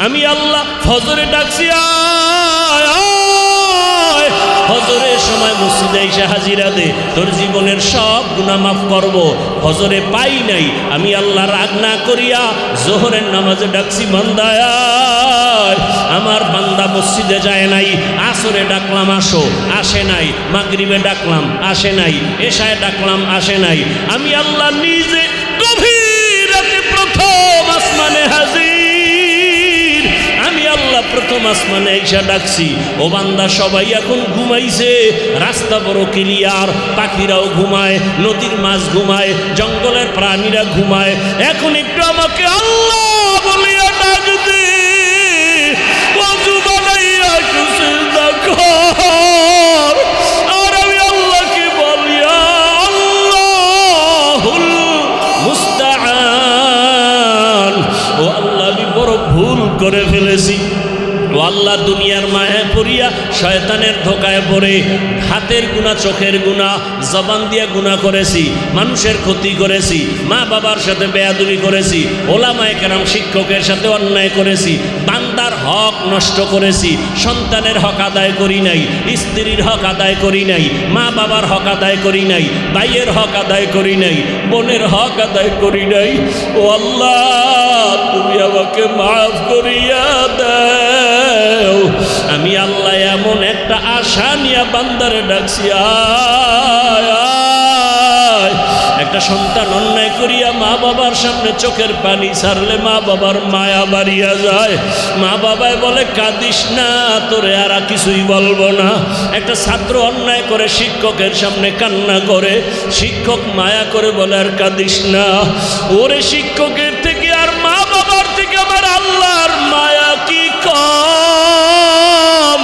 আমি আল্লাহ ফজরে ডাকছি ফজরের সময় মসজিদে এসে হাজিরা দে, তোর জীবনের সব গুনাহ মাফ করব। ফজরে পাই নাই, আমি আল্লাহ রাগ না করিয়া জোহরের নামাজে ডাকছি বান্দায়, আমার বান্দা মসজিদে যায় নাই। আসরে ডাকলাম আসো, আসে নাই। মাগরিবে ডাকলাম, আসে নাই। এশায় ডাকলাম, আসে নাই। আমি আল্লাহ নিজে গভীর রাতে প্রথম আসমানে হাজির। আমি আল্লাহ প্রথম আসমানে এসে ডাকছি, ও বান্দা সবাই এখন ঘুমাইছে, রাস্তা বড় ক্লিয়ার, পাখিরাও ঘুমায়, নদীর মাছ ঘুমায়, জঙ্গলের প্রাণীরা ঘুমায়। এখন একটু আমাকে আল্লাহ বলিয়া ডাক দে, ওযু বানাইয়া একটু সিজদা কর। আর আমি আল্লাহকে বলিয়া আল্লাহুল মুস্তাআন, ও আল্লাহ আমি বড় ভুল করে ফেলেছি। ও আল্লাহ দুনিয়ার মায়া পড়িয়া শয়তানের ধোকায় পড়ে হাতের গুনাহ, চোখের গুনাহ, জবান দিয়া গুনাহ করেছি, মানুষের ক্ষতি করেছি, মা বাবার সাথে বেয়াদবি করেছি, ওলামায়ে কেরাম শিক্ষকের সাথে অন্যায় করেছি, বান্দার হক নষ্ট করেছি, সন্তানের হক আদায় করি নাই, স্ত্রীর হক আদায় করি নাই, মা বাবার হক আদায় করি নাই, ভাইয়ের হক আদায় করি নাই, বোনের হক আদায় করি নাই। ও আল্লাহ তুমি আমাকে মাফ করিয়া দাও। আমি আল্লাহ এমন একটা আশা নিয়ে বান্দারে ডাকছি, একটা সন্তান অন্যায় করিয়া মা বাবার সামনে চোখের পানি ছাড়লে মা বাবার মায়া বাড়িয়া যায়। মা বাবায় বলে কাঁদিস না, তোরে আর কিছুই বলবো না। একটা ছাত্র অন্যায় করে শিক্ষকের সামনে কান্না করে, শিক্ষক মায়া করে বলে আর কাঁদিস না। ওরে শিক্ষকের থেকে আর মা বাবার থেকে আমার আল্লাহর মায়া কি কম?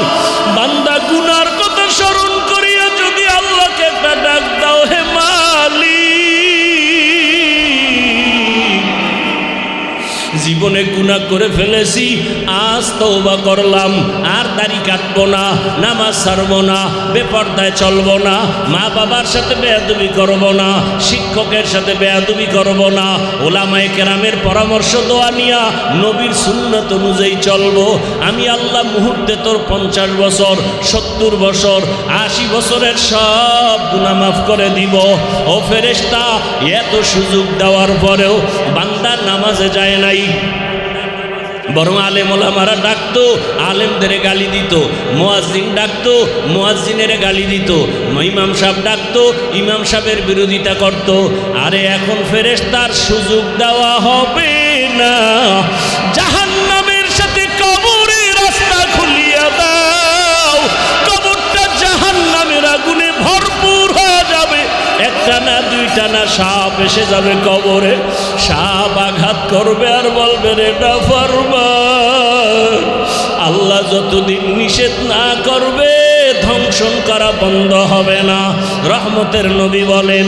বান্দা গুনার কথা স্মরণ করিয়া যদি আল্লাহকে একটা ডাক দাও, হে মালিক, জীবনে গুনাহ করে ফেলেছি, আজ তওবা করলাম, আর দাড়ি কাটবো না, নামাজ ছাড়বো না, বেপরদায় চলবো না, মা বাবার সাথে বেয়াদবি করবো না, শিক্ষকের সাথে বেয়াদবি করবো না, ওলামায়ে কেরামের পরামর্শ দোয়া নিয়া নবীর সুন্নাত অনুযায়ী চলবো। আমি আল্লাহ মুহূর্তে তোর 50 বছর, 70 বছর, 80 বছরের সব গুনাহ মাফ করে দিব। ও ফেরেশতা, এত সুযোগ দেওয়ার পরেও বান্দা নামাজে যায় নাই, বরং আলেম ওলামারা ডাকতো, আলেমদের গালি দিত, মুয়াজ্জিন ডাকতো, মুয়াজ্জিনের গালি দিত, ইমাম সাহেব ডাকতো, ইমাম সাহেবের বিরোধিতা করত। আরে এখন ফেরেশতার সুযোগ দেওয়া হবে না, জাহান্নামের সাথে কবরের রাস্তা খুলিয়া দাও। কবরটা জাহান্নামের আগুনে ভরপুর হয়ে যাবে, একটা না দুইটা না সাপ এসে যাবে কবরে। সাপ আঘাত করবে আর বলবে এটা ফরমান। আল্লাহ যতদিন নিষেধ না করবে ধ্বংসন করা বন্ধ হবে না। রহমতের নবী বলেন,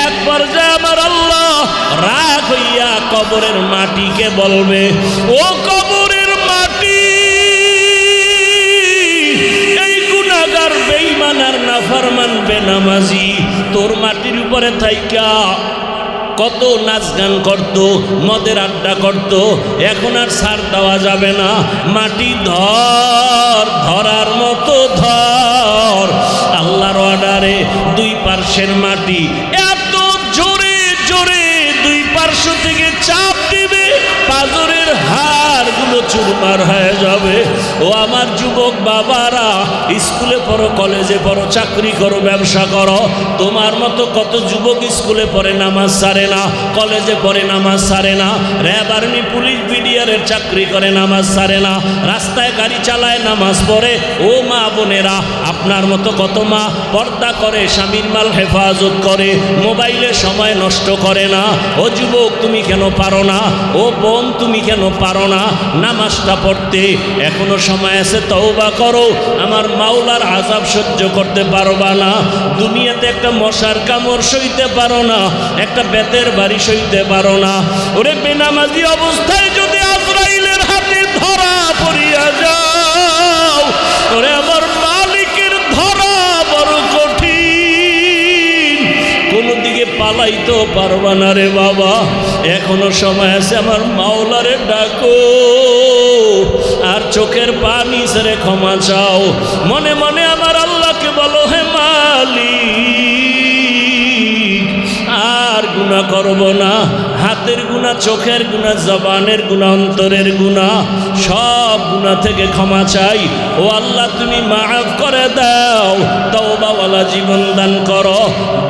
এক পর্যায়ে আমার আল্লাহ রাগ হইয়া কবরের মাটিকে বলবে, ও কবরের মাটি, এই গুনাহগার বেঈমান আর নাফরমান বেনামাজি তোর মাটির উপরে থাইকা কত নাচ গান করত, মদের আড্ডা করত, এখন আর ছাড় দেওয়া যাবে না। মাটি ধর, ধরার মতো ধর। আল্লাহর অর্ডারে দুই পার্শ্বের মাটি এত জোরে জোরে দুই পার্শ্ব থেকে চাপ দিবে, পাজরের হাড়গুলো চুরমার হয়ে যাবে। ও আমার যুবক বাবারা, স্কুলে পড়ো, কলেজে পড়ো, চাকরি করো, ব্যবসা করো, তোমার মতো কত যুবক স্কুলে পড়ে নামাজ ছাড়ে না, কলেজে পড়ে নামাজ ছাড়ে না, র্যাব আর্মি পুলিশ বিডিআরের চাকরি করে নামাজ ছাড়ে না, রাস্তায় গাড়ি চালায় নামাজ পড়ে। ও মা বোনেরা, আপনার মতো কত মা পর্দা করে, স্বামীর মাল হেফাজত করে, মোবাইলে সময় নষ্ট করে না। ও যুবক তুমি কেন পারো না? ও বোন তুমি কেন পারো না নামাজটা পড়তে? এখনো সময় আছে, তওবা করো। আমার মাওলার আযাব সহ্য করতে পারবা না। দুনিয়াতে একটা মশার কামড় সইতে পারো না, একটা বেতের বাড়ি সইতে পারো না। ওরে বেনামাজি অবস্থায় যদি আজরাইলের হাতে ধরা পড়িয়া যাও, ওরে আমার মালিকের ধরা বড় কঠিন, কোনো দিকে পালাইতেও পারবা না রে বাবা। এখনো সময় আছে, আমার মাওলারে ডাকো। চোখের পানি ছেড়ে ক্ষমা চাও। মনে মনে আমার আল্লাহকে বলো, হে মালিক আর গুনাহ করব না। হাতের গুনাহ, চোখের গুনাহ, জবানের গুনাহ, অন্তরের গুনাহ, সব গুনাহ থেকে ক্ষমা চাই। ও আল্লাহ তুমি মাফ করে দাও, তওবাওয়ালা জীবন দান করো,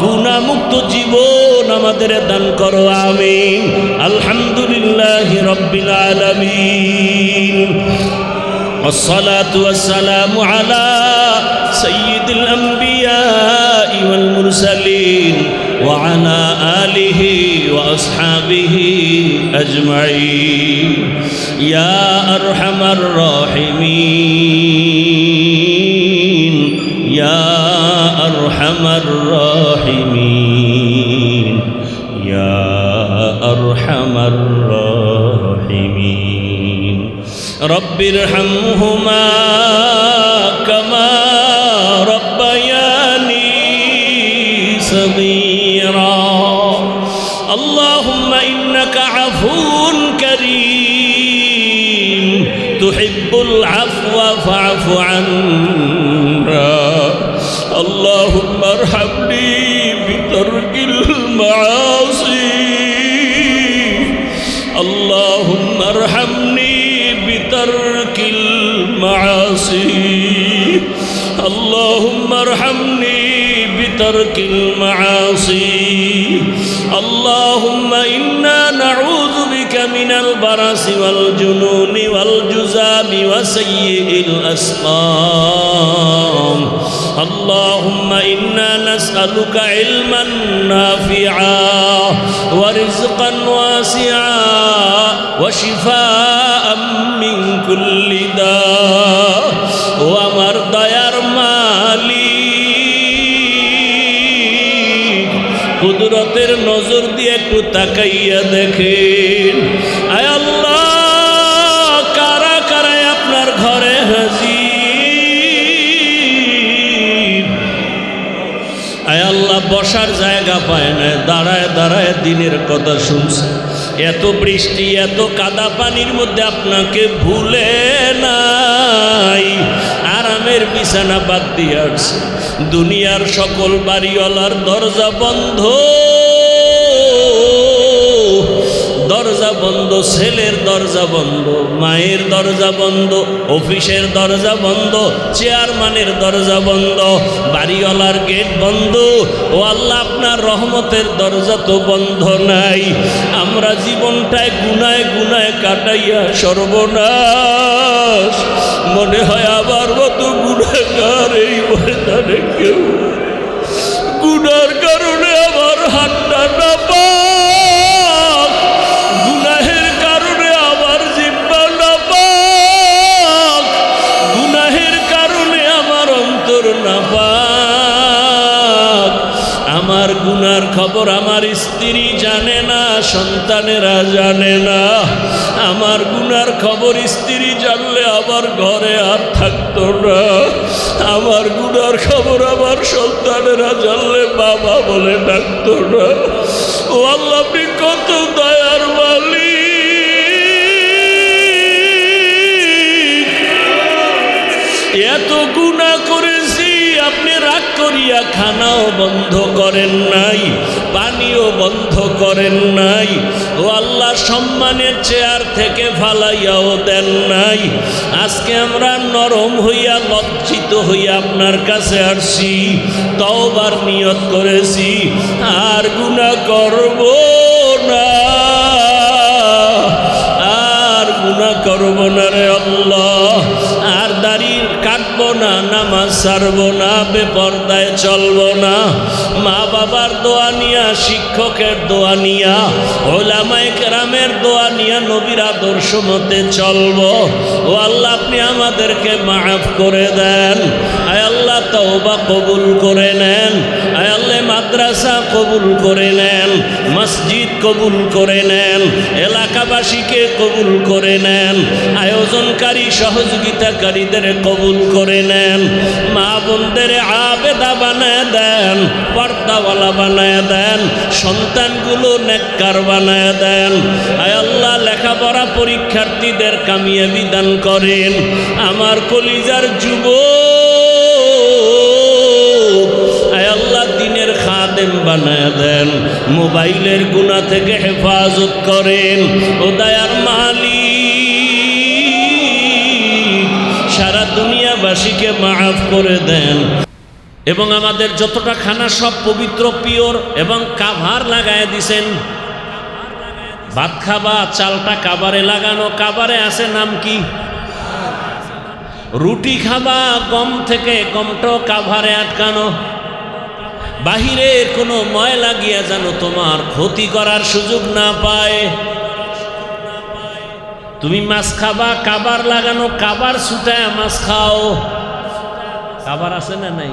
গুনাহ মুক্ত জীবন আমাদের দান করো, আমিন। আলহামদুলিল্লাহি রাব্বিল আলামিন। والصلاة والسلام على سيد الأنبياء والمرسلين وعلى آله وأصحابه أجمعين يا أرحم الراحمين يا أرحم الراحمين يا أرحم الراحمين رب ارحمهما كما ربياني صغيرا اللهم إنك عفو كريم تحب العفو فاعف عنا اللهم ارحمني بترك المعاصي اللهم ارحمني بترك المعاصي اللهم ارحمني بترك المعاصي اللهم إنا نعوذ بك من البرص والجنون والجذام وسيء الأسقام اللهم إنا نسألك علما نافعا ورزقا واسعا وشفاء من كل داء ومرضى মালিক কুদরতের নজর দিয়ে একটু তাকাইয়া দেখেন, আয় আল্লাহ কারা কারা আপনার ঘরে হাজির। আয় আল্লাহ বসার জায়গা পায় না, দাঁড়ায় দাঁড়ায় দিনের কথা শুনছে। এত বৃষ্টি, এত কাদা পানির মধ্যে আপনাকে ভুলে নাই, আরামের বিছানা বাদ দিয়ে আসছে। দুনিয়ার সকল বাড়িওয়ালার দরজা বন্ধ, দরজা বন্ধ, ছেলের দরজা বন্ধ, মায়ের দরজা বন্ধ, অফিসের দরজা বন্ধ, চেয়ারম্যানের দরজা বন্ধ, বাড়িওয়ালার গেট বন্ধ। ও আল্লাহ আপনার রহমতের দরজা তো বন্ধ নাই। আমরা জীবনটায় গুনায় গুনায় কাটাইয়া সর্বনাশ। মনে হয় আবার মতো গুনাহগার এই ময়দানে কেউ, গুনার কারণে আমার হাতটা না পাক, গুনাহের কারণে আমার জিহ্বা না পাক, গুনাহের কারণে আমার অন্তর না পাক। আমার গুনার খবর আমার স্ত্রী জানে না, সন্তানেরা জানে না। আমার গুনার খবর স্ত্রী জানলে আমার ঘরে আর থাকতো না। আমার গুনার খবর আমার সন্তানেরা জানলে বাবা বলে ডাকতো না। ও আল্লাহ আপনি কত দয়ার মালিক, এত গুনাহ করেছি আপনি রাগ করিয়া খানাও বন্ধ করেন নাই, পানিও বন্ধ করেন নাই। ও আল্লাহ সম্মানের চেয়ার থেকে ফালাইয়াও দেন নাই। আজকে আমরা নরম হইয়া লজ্জিত হইয়া আপনার কাছে আসছি, তওবার নিয়ত করেছি আর গুনাহ করব না, আর গুনাহ করব না রে আল্লাহ। আর দাড়ি কাটবো না, নামাজ ছাড়বো না, বেপরদায় চলবো না। মা বাবার দোয়া নিয়া, শিক্ষকের দোয়া নিয়া, ওলামায়ে কেরামের দোয়া নিয়া নবীর আদর্শ মতে চলবো। ও আল্লাহ আপনি আমাদেরকে মাফ করে দেন। আয় আল্লাহ তওবা কবুল করে নেন। আয় আল্লাহ মাদ্রাসা কবুল করে নেন, মসজিদ কবুল করে নেন, এলাকাবাসীকে কবুল করে নেন, আয়োজনকারী সহযোগিতাকারীদের কবুল করে নেন। মা বোনদের আবেদা বানায় দেন, পর্দাওয়ালা বানায় দেন। সন্তানগুলো নেক নেককার বানায় দেন। আয় আল্লাহ, লেখাপড়া পরীক্ষার্থীদের কামিয়াবি দান করেন। আমার কলিজার যুবক, আয় আল্লাহ, দিনের খাদেম বানায় দেন। মোবাইলের গুনাহ থেকে হেফাজত করেন। ও দয়ার মালিক, সারা দুনিয়াবাসীকে মাফ করে দেন। এবং আমাদের যতটা খানা সব পবিত্র, পিওর এবং কাভার লাগায় দিছেন। ভাত খাবা, চালটা কাবারে লাগানো, কাবারে আছে নাম কি? রুটি খাবা গম থেকে, গমটাও কাভারে আটকানো। বাহিরের কোনো ময়লা গিয়া যেন তোমার ক্ষতি করার সুযোগ না পায়। তুমি মাছ খাবা, কাবার লাগানো, কাবার ছুটায় মাছ খাও। কাবার আছে না নাই?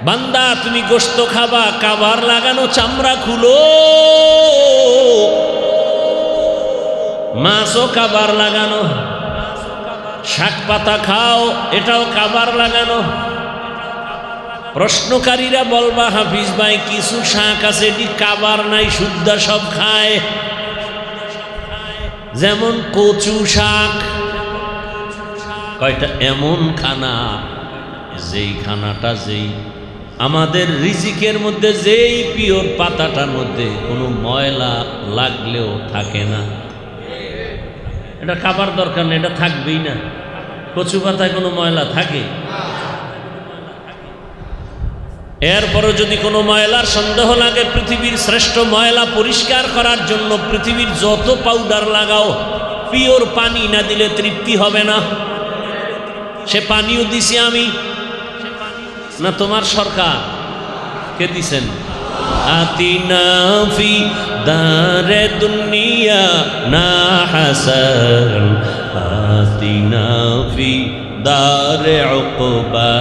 বান্দা, তুমি গোশত খাবা, কাবার লাগানো, চামড়া খুলো। মাছও কাবার লাগানো। শাক পাতা খাও, এটাও কাবার লাগানো। প্রশ্নকারীরা বলবা, হাফিজ ভাই, কিছু শাক আছে এটি কাবার নাই, শুদ্ধ সব খায়। যেমন কচু শাক, কয়টা এমন খানা, যেই খানাটা যেই আমাদের রিজিকের মধ্যে, যেই পিওর পাতাটার মধ্যে কোনো ময়লা লাগলেও থাকে না। এটা খাবার দরকার নেই, এটা থাকবেই না। কচু পাতায় কোনো ময়লা থাকে? এরপরও যদি কোনো ময়লার সন্দেহ লাগে, পৃথিবীর শ্রেষ্ঠ ময়লা পরিষ্কার করার জন্য পৃথিবীর যত পাউডার লাগাও, পিওর পানি না দিলে তৃপ্তি হবে না। সে পানিও দিছি আমি না তোমার সরকার? কে দিছেন? আতিনা ফি দারে দুনিয়া না হাসান, আতিনা ফি দারে উকবা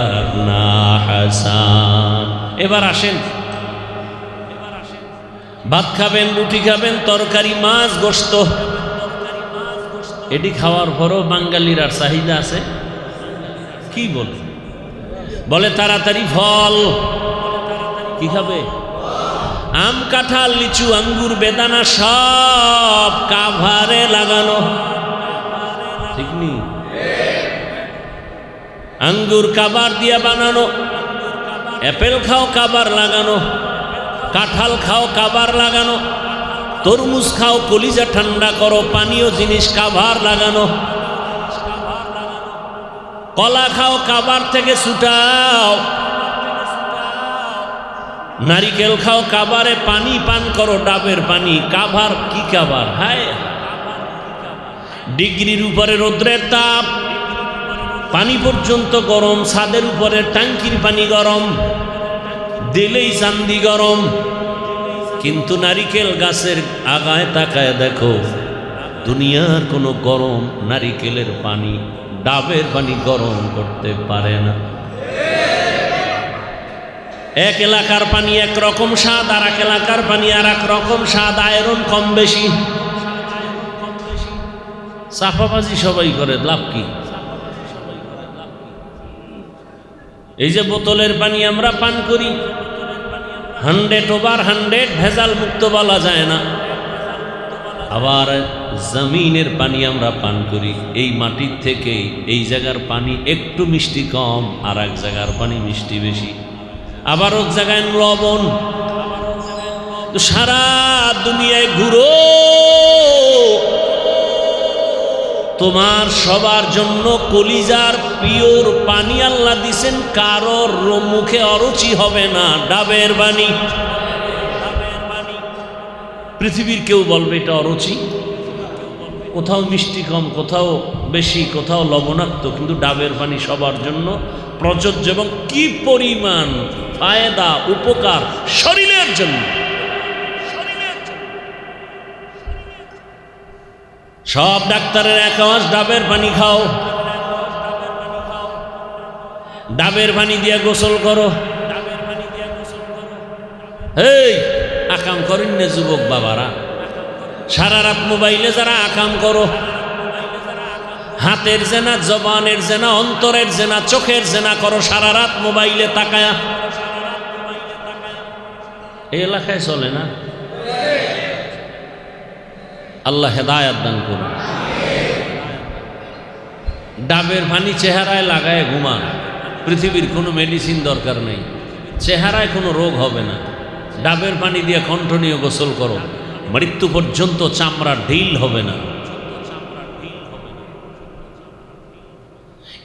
না হাসান। এবার আসেন, ভাত খাবেন, রুটি খাবেন, তরকারি, মাছ, গোশত, এটি খাওয়ার পরও বাঙালির আর চাহিদা আছে? কি বলে তাড়াতাড়ি ফল। কি খাবে? আম, কাঁঠাল, লিচু, আঙ্গুর, বেদানা সব কাভারে লাগানো, ঠিক নি? আঙ্গুর কাবার দিয়া বানানো, অ্যাপেল খাও কাবার লাগানো, কাঁঠাল খাও কাবার লাগানো, তরমুজ খাও কলিজা ঠান্ডা করো, পানীয় জিনিস কাভার লাগানো, কলা খাও কাবার থেকে ছুটাও, নারিকেল খাও কাবারে, পানি পান করো ডাবের পানি, কাভার কি কাবার? হায়, ডিগ্রির উপরে রৌদ্রের তাপ, পানি পর্যন্ত গরম, ছাদের উপরে ট্যাঙ্কির পানি গরম, দিলেই চান্দি গরম। কিন্তু নারিকেল গাছের আগায় তাকায় দেখো, দুনিয়ার কোনো গরম নারিকেলের পানি, ডাবের পানি গরম করতে পারে না। এক এলাকার পানি এক রকম স্বাদ, আর এক এলাকার পানি আর এক রকম স্বাদ, আয়রন কম বেশি। চাপাবাজি সবাই করে, লাভ কি? এই যে বোতলের পানি আমরা পান করি, 100/100 ভেজাল মুক্ত বলা যায় না। আবার জমিনের পানি আমরা পান করি, এই মাটির থেকে এই জায়গার পানি একটু মিষ্টি কম, আর এক জায়গার পানি মিষ্টি বেশি, আবার এক জায়গায় লবণ। তো সারা দুনিয়ায় ঘুরো, তোমার সবার জন্য কলিজার পিওর পানি আল্লাহ দিছেন, কারোর মুখে অরুচি হবে না, ডাবের পানি। পৃথিবীর কেউ বলবে এটা অরুচি, কোথাও মিষ্টি কম, কোথাও বেশি, কোথাও লবণাক্ত, কিন্তু ডাবের পানি সবার জন্য প্রযোজ্য। এবং কি পরিমাণ ফায়দা, উপকার শরীরের জন্য। সব ডাক্তারের এক আওয়াজ, ডাবের পানি খাও, ডাবের পানি দিয়ে গোসল করো। এই আকাম করেন না যুবক বাবারা, সারা রাত মোবাইলে যারা আকাম করো, হাতের জেনা, জবানের জেনা, অন্তরের জেনা, চোখের জেনা করো সারা রাত মোবাইলে তাকায়া, এই এলাকায় চলে না? আল্লাহ হেদায়াত দান করুন। ডাবের পানি চেহারায় লাগায় ঘুমান, পৃথিবীর কোনো মেডিসিন দরকার নেই, চেহারায় কোনো রোগ হবে না। ডাবের পানি দিয়ে কণ্ঠ নিয়ে গোসল করো, মৃত্যু পর্যন্ত চামড়া ঢিল হবে না।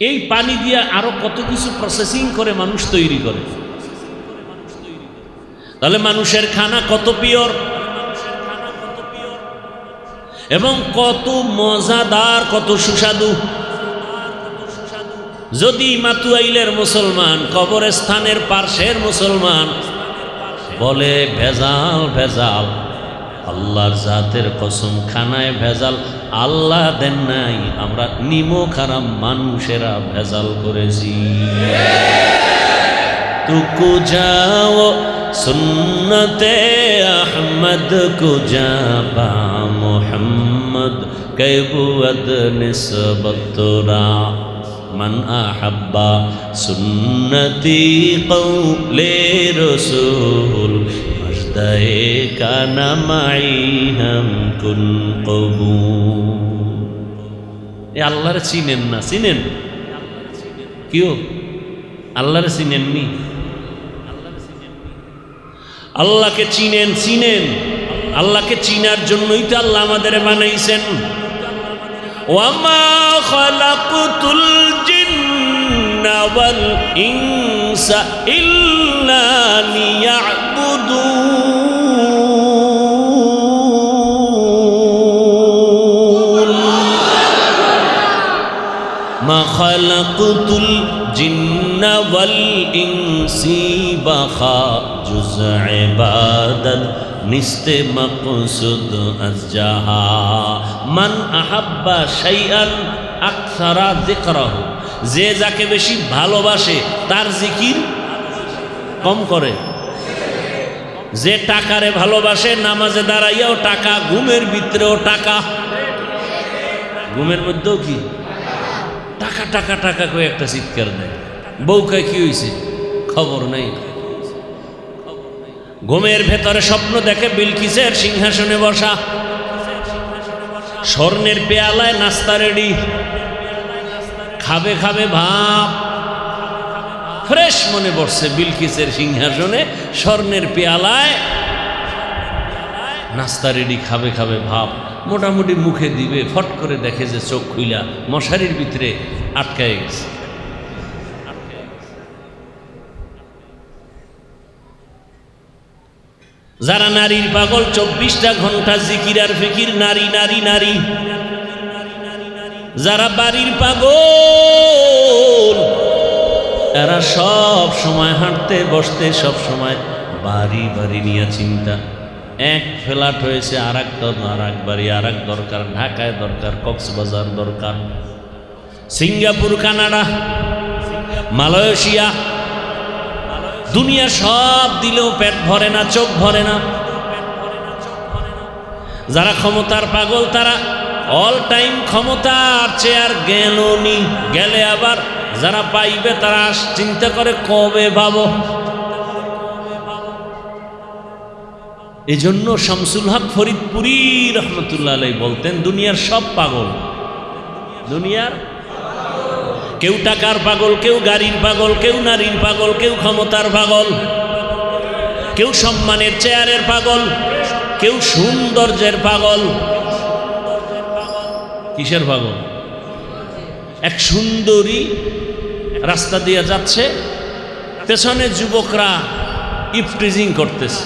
এই পানি দিয়ে আরো কত কিছু প্রসেসিং করে মানুষ তৈরি করে। তাহলে মানুষের খানা কত পিওর এবং কত মজাদার, কত সুস্বাদু। যদি মাতুয়াইলের মুসলমান, কবরস্থানের পার্শ্বের মুসলমান বলে ভেজাল ভেজাল, আল্লাহর জাতের কসম খানায় ভেজাল আল্লাহ দেন নাই, আমরা নিমক হারাম মানুষেরা ভেজাল করেছি। তুকু যাও সুন্নতে আহমদ কুজা বা মোহাম্মদ কৈবুদ নিসবতরা মান আহাব্বা সুন্নতি কৌলে রসুল মজদায়ে কানা মাই হাম কুন কবুল। এ আল্লাহরে চিনেন না? চিনেন? কেউ আল্লাহরে চিনেননি? আল্লাহকে চিনেন? চিনেন? আল্লাহকে চিনার জন্যই তো আল্লাহ আমাদের বানাইছেন। ওয়ামা খালাকুতুল জিন্না ওয়াল ইনসা ইল্লা লিয়াবুদুন। মা খালাকুতুল জিন্না ওয়াল ইনসি বাখা জুজ ইবাদত নিস্তে মকসুদ আজজাহা মান আহাব্বা শাইআন আকসারা যিকরাহু। যে যাকে বেশি ভালোবাসে তার জিকির কম করে। যে টাকারে ভালোবাসে নামাজে দাঁড়াইয়াও টাকা, ঘুমের ভিতরেও টাকা, ঘুমের মধ্যেও কি টাকা টাকা টাকা করে একটা চিৎকার দেয়। বউ কয় কি হয়েছে, খবর নেই। ঘুমের ভেতরে স্বপ্ন দেখে বিলকিসের সিংহাসনে বসা, স্বর্ণের পেয়ালায় নাস্তা রেডি, খাবে খাবে ভাব, ফ্রেশ মনে পড়ছে বিলকিসের সিংহাসনে স্বর্ণের পেয়ালায় নাস্তা রেডি, খাবে খাবে ভাব, মোটামুটি মুখে দিবে, ফট করে দেখে যে চোখ খুইলা মশারির ভিতরে আটকায় গেছে। যারা নারীর পাগল, 24টা ঘন্টা জিকির আর ফিকির, নারী নারী নারী। যারা বাড়ির পাগল, এরা সব সময় হাঁটতে বসতে সব সময় বাড়ি বাড়ি নিয়ে চিন্তা। এক ফ্ল্যাট হয়েছে আর এক বাড়ি, আর এক দরকার, ঢাকায় দরকার, কক্সবাজার দরকার, সিঙ্গাপুর, কানাডা, মালয়েশিয়া, দুনিয়া সব দিলেও পেট ভরে না, চোখ ভরে না। যারা ক্ষমতার পাগল তারা অল টাইম ক্ষমতার চেয়ার গেলনি, গেলে আবার যারা পাইবে তারা চিন্তা করে কবে পাবো। এই জন্য শামসুল হক ফরিদপুরি রহমতুল্লাহ আলাইহি বলতেন, দুনিয়ার সব পাগল, দুনিয়ার কেউ টাকার পাগল, কেউ গাড়ির পাগল, কেউ নারীর পাগল, কেউ ক্ষমতার পাগল, কেউ সম্মানের চেয়ারের পাগল, কেউ সৌন্দর্যের পাগল। কিসের পাগল? এক সুন্দরী রাস্তা দিয়ে যাচ্ছে, পেছনে যুবকরা ইফটিজিং করতেছে।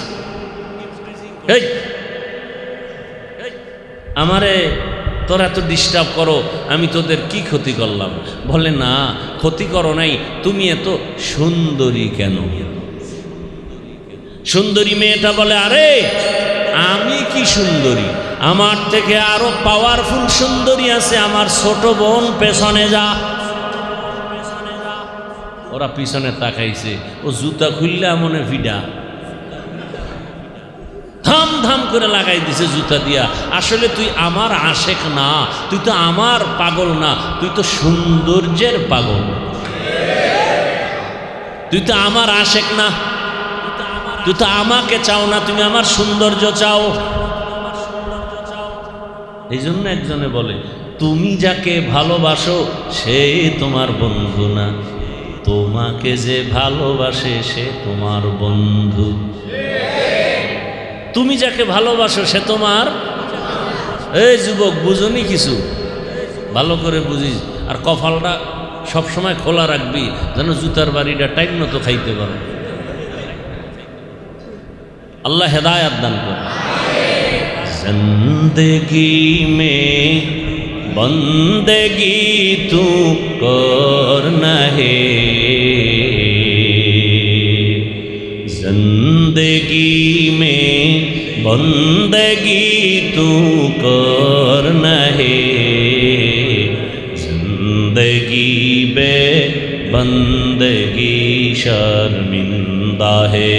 এই আমারে তোরা তো ডিস্টার্ব করো, আমি তোদের কি ক্ষতি করলাম? বলে না, ক্ষতি করো নাই, তুমি এত সুন্দরী কেন? সুন্দরী মেয়েটা বলে, আরে আমি কি সুন্দরী, আমার থেকে আরো পাওয়ারফুল সুন্দরী আছে, আমার ছোট বোন, পেছনে যা। ওরা পিছনে তাকাইছে, ও জুতা খুললে মনে ভিডা, ধাম ধাম করে লাগাই দিছে জুতা দিয়া। আসলে তুই আমার আশেক না, তুই তো আমার পাগল না, তুই তো সৌন্দর্যের পাগল, তুই তো আমার আশেক না, তুই তো আমাকে চাও না, তুমি আমার সৌন্দর্য চাও। এই জন্য একজনে বলে, তুমি যাকে ভালোবাসো সে তোমার বন্ধু না, তোমাকে যে ভালোবাসে সে তোমার বন্ধু। তুমি যাকে ভালোবাসো সে তোমার, এই যুবক বুঝনি কিছু, ভালো করে বুঝিস। আর কপালটা সবসময় খোলা রাখবি যেন জুতার বাড়িটা টাইম মতো খাইতে পারো। আল্লাহ হেদায়াত দান করে। জিন্দেগি মে বন্দেগি তু করনা হে, जिंदगी में बंदगी तू करना है, जिंदगी बे बंदगी शर्मिंदा है,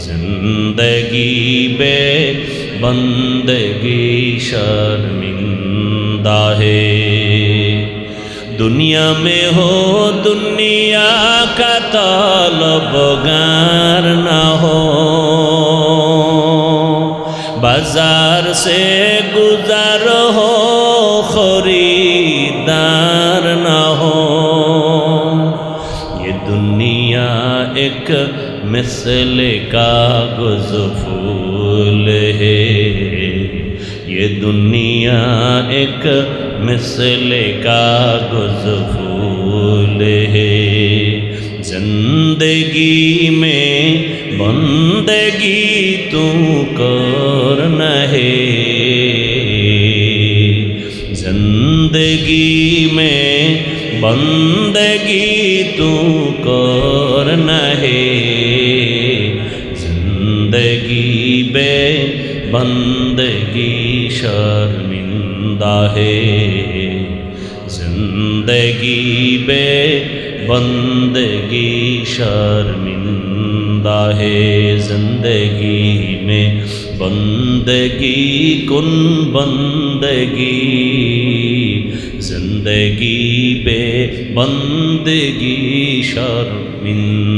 जिंदगी बे बंदगी शर्मिंदा है। दुनिया में हो दुनिया का तलबगार न हो, बाजार से गुजर हो खरीदार न हो। ये दुनिया एक मिसल कागज फूल है, ये दुनिया एक मिसल कागज फूल है। जिंदगी में बंदगी तू करना है, जिंदगी में बंदगी तू करना है, जिंदगी बे बंदगी शर्मिंदा है, जिंदगी बे बंदगी शर्मिंदा है। जिंदगी में बंदगी कुन बंदगी, जिंदगी बे बंदगी शर्मिंदगी।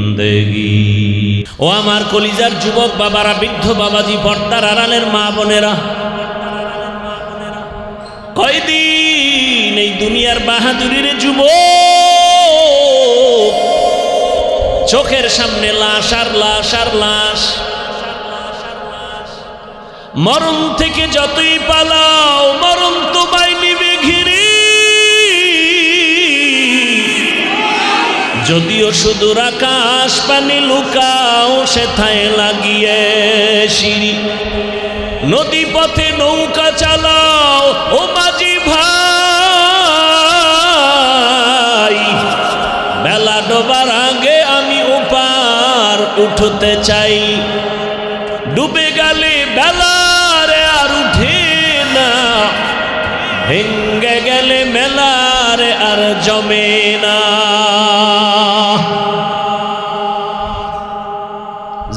ও আমার কলিজার যুবক বাবারা, বৃদ্ধ বাবাজি, পর্দার আড়ালের মা বোনেরা, কয়দিন এই দুনিয়ার বাহাদুরির যুবক, চোখের সামনে লাশ আর লাশ আর লাশ। মরণ থেকে যতই পালাও মরণ তো বাইনিবে ঘিরে, যদিও সুদূর আকাশ পানি লুকাও সেথায় লাগিয়ে সিঁড়ি। নদী পথে নৌকা চালাও ও মাঝি ভাই, বেলা ডোবার আগে আমি ওপার উঠতে চাই। ডুবে গেলে বেলারে আর উঠে না, ভেঙ্গে গেলে মেলারে আর জমে না।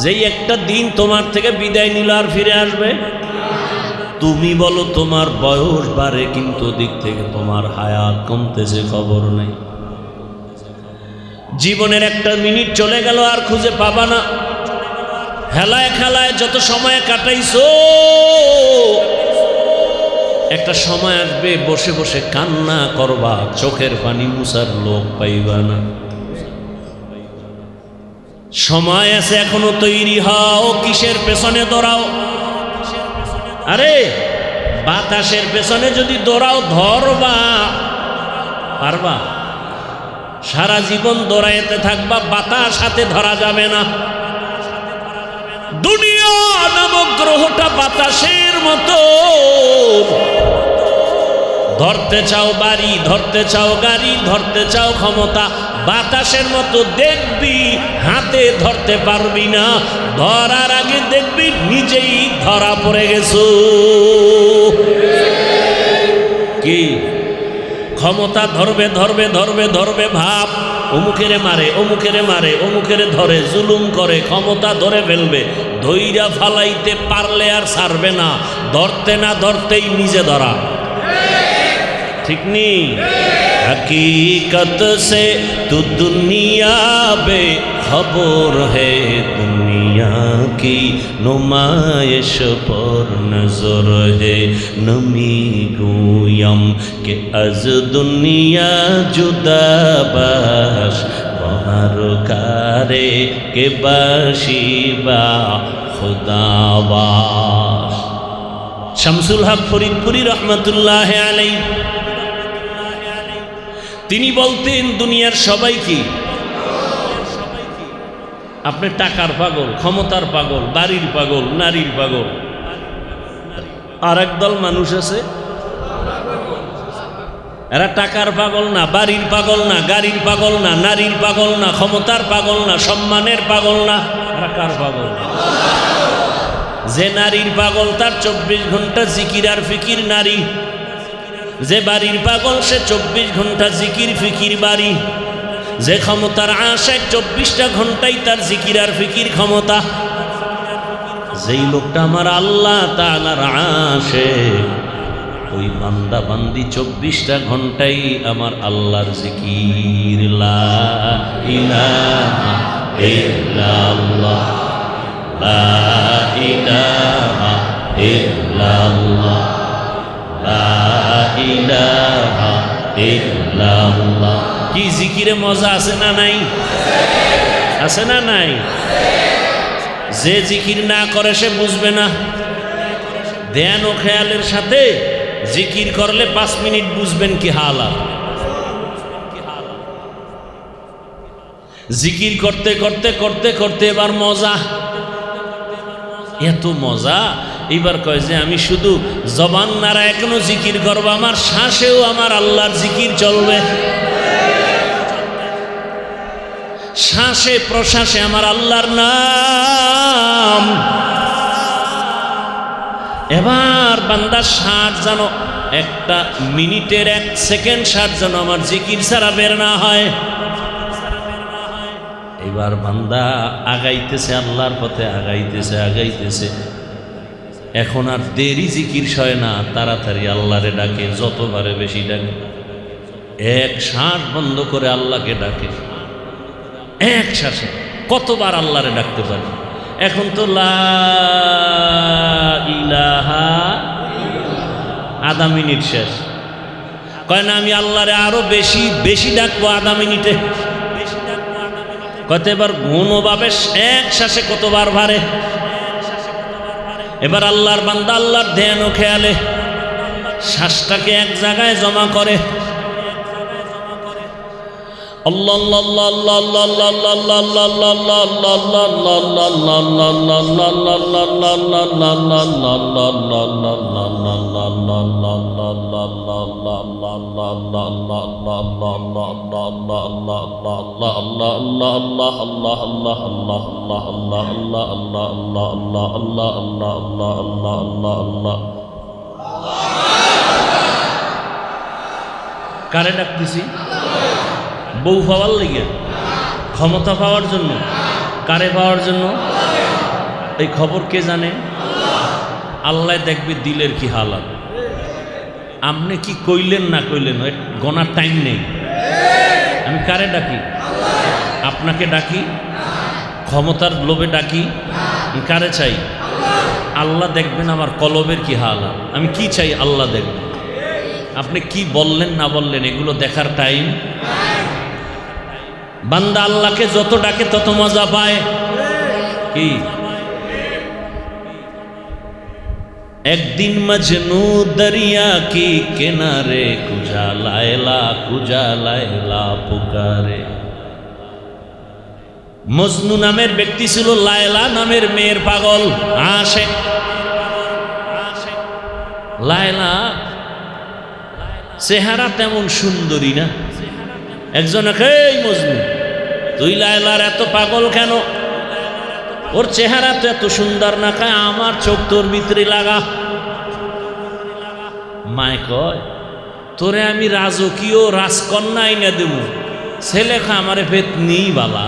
যেই একটা দিন তোমার থেকে বিদায় নিল আর ফিরে আসবে। তুমি বলো তোমার বয়স বাড়ে, কিন্তু দিক থেকে তোমার হায়াত কমতেছে খবর নেই। জীবনের একটা মিনিট চলে গেল আর খুঁজে পাবা না। হেলায় খেলায় যত সময় কাটাইছো, একটা সময় আসবে বসে বসে কান্না করবা, চোখের পানি মুছার লোক পাইবা না। সময় আছে এখনো, তৈরি হও। কিসের পেছনে দৌড়াও? আরে বাতাসের পেছনে যদি দৌড়াও ধরবা পারবা? সারা জীবন দৌড়াইতে থাকবা, বাতাস হাতে ধরা যাবে না। দুনিয়া নামক গ্রহটা বাতাসের মতো, ধরতে চাও বাড়ি, ধরতে চাও গাড়ি, ধরতে চাও ক্ষমতা, বাতাসের মতো দেখবি, হাতে ধরতে পারবি না। ধরার আগে দেখবি নিজেই ধরা পড়ে গেছো। কি ক্ষমতা ধরবে ধরবে ধরবে ধরবে ভাব, অমুকেরে মারে অমুকেরে মারে অমুকেরে ধরে, জুলুম করে, ক্ষমতা ধরে ফেলবে। ধৈর্য ফালাইতে পারলে আর ছাড়বে না, ধরতে না ধরতেই নিজে ধরা। ঠিক নেই? हकीकत से तू दुनिया बे खबर है दुनिया की नुमाइश पर नजर है नमी गोयम के अज दुनिया जुदा बाश बाहर कारे के बाशिबा खुदाबाश। শামসুল হক ফরিদপুরি রহমতুল্লাহ আলাইহি তিনি বলতেন দুনিয়ার সবাই কি আপনি টাকার পাগল, ক্ষমতার পাগল, বাড়ির পাগল, নারীর পাগল। আর একদল মানুষ আছে এরা টাকার পাগল না, বাড়ির পাগল না, গাড়ির পাগল না, নারীর পাগল না, ক্ষমতার পাগল না, সম্মানের পাগল না। এরা কার পাগল? যে নারীর পাগল তার 24 ঘন্টা জিকির আর ফিকির নারী, যে বাড়ির পাগল সে 24 ঘন্টা জিকির ফিকির বাড়ি, যে ক্ষমতার আশায় 24টা ঘন্টাই তার জিকির আর ফিকির ক্ষমতা। যেই লোকটা আমার আল্লাহ তাআলার আশিক ওই বান্দা বান্দি 24টা ঘন্টাই আমার আল্লাহর জিকির। লা ইলাহা ইল্লাল্লাহ লা ইলাহা ইল্লাল্লাহ লা ইলাহা ইল্লাল্লাহ। কি জিকিরে মজা আছে না নাই? আছে না নাই? যে জিকির না করে সে বুঝবে না। ধ্যান ও খেয়ালের সাথে জিকির করলে 5 মিনিট বুঝবেন কি হালাত। জিকির করতে করতে করতে করতে এবার মজা, এত মজা। এবার কয় যে আমি শুধু জবান নাড়ায় এখনো জিকির করবো, আমার শ্বাসেও আমার আল্লাহর জিকির চলবে, শ্বাসে প্রশ্বাসে আমার আল্লাহর নাম। এবার বান্দা 60 যেন একটা মিনিটের 1 সেকেন্ড 60 যেন আমার জিকির ছাড়া বের না হয়। এবার বান্দা আগাইতেছে, আল্লাহর পথে আগাইতেছে আগাইতেছে। এখন আর দেরি জিকির সয় না, তাড়াতাড়ি আল্লাহরে ডাকে, যতবারে বেশি ডাকে। 1 শ্বাস বন্ধ করে আল্লাহকে ডাকে, 1 শ্বাসে কতবার আল্লাহরে ডাকতে পারে। এখন তো লা ইলাহা আধা মিনিট শেষ, কয় না আমি আল্লাহরে আরো বেশি বেশি ডাকবো আধা মিনিটে। কত এবার ঘনভাবে 1 শ্বাসে কতবার ভারে। এবার আল্লাহর বান্দা আল্লাহর ধ্যান ও খেয়ালে শ্বাসটাকে এক জায়গায় জমা করে। কারে ডাকতেছি? বউ পাওয়ার লেগে, ক্ষমতা পাওয়ার জন্য, কারে পাওয়ার জন্য? এই খবর কে জানে? আল্লাহ দেখবে দিলের কি হালাত। আপনি কি কইলেন না কইলেন গনার টাইম নেই। আমি কারে ডাকি? আপনাকে ডাকি? ক্ষমতার লোভে ডাকি? কারে চাই? আল্লাহ দেখবেন আমার কলবের কি হালাত। আমি কি চাই আল্লাহ দেখবেন। আপনি কি বললেন না বললেন এগুলো দেখার টাইম। বান্দা আল্লাহকে যত ডাকে তত মজা পায়। কি একদিন মজনু দরিয়া কি কিনারে কুজা লায়লা পুকারে। মজনু নামের ব্যক্তি ছিল লায়লা নামের মেয়ের পাগল আশিক। লায়লা চেহারা তেমন সুন্দরী না। একজন এই মজনু তুই লায়লার এত পাগল কেন? ওর চেহারা তো এত সুন্দর না। খায় আমার চোখ তোর ভিতরে লাগা। মায় কয় তোরে আমি রাজকীয় রাজকন্যা আইনা দেব, ছেলে খা আমারে ভেত নেই বালা।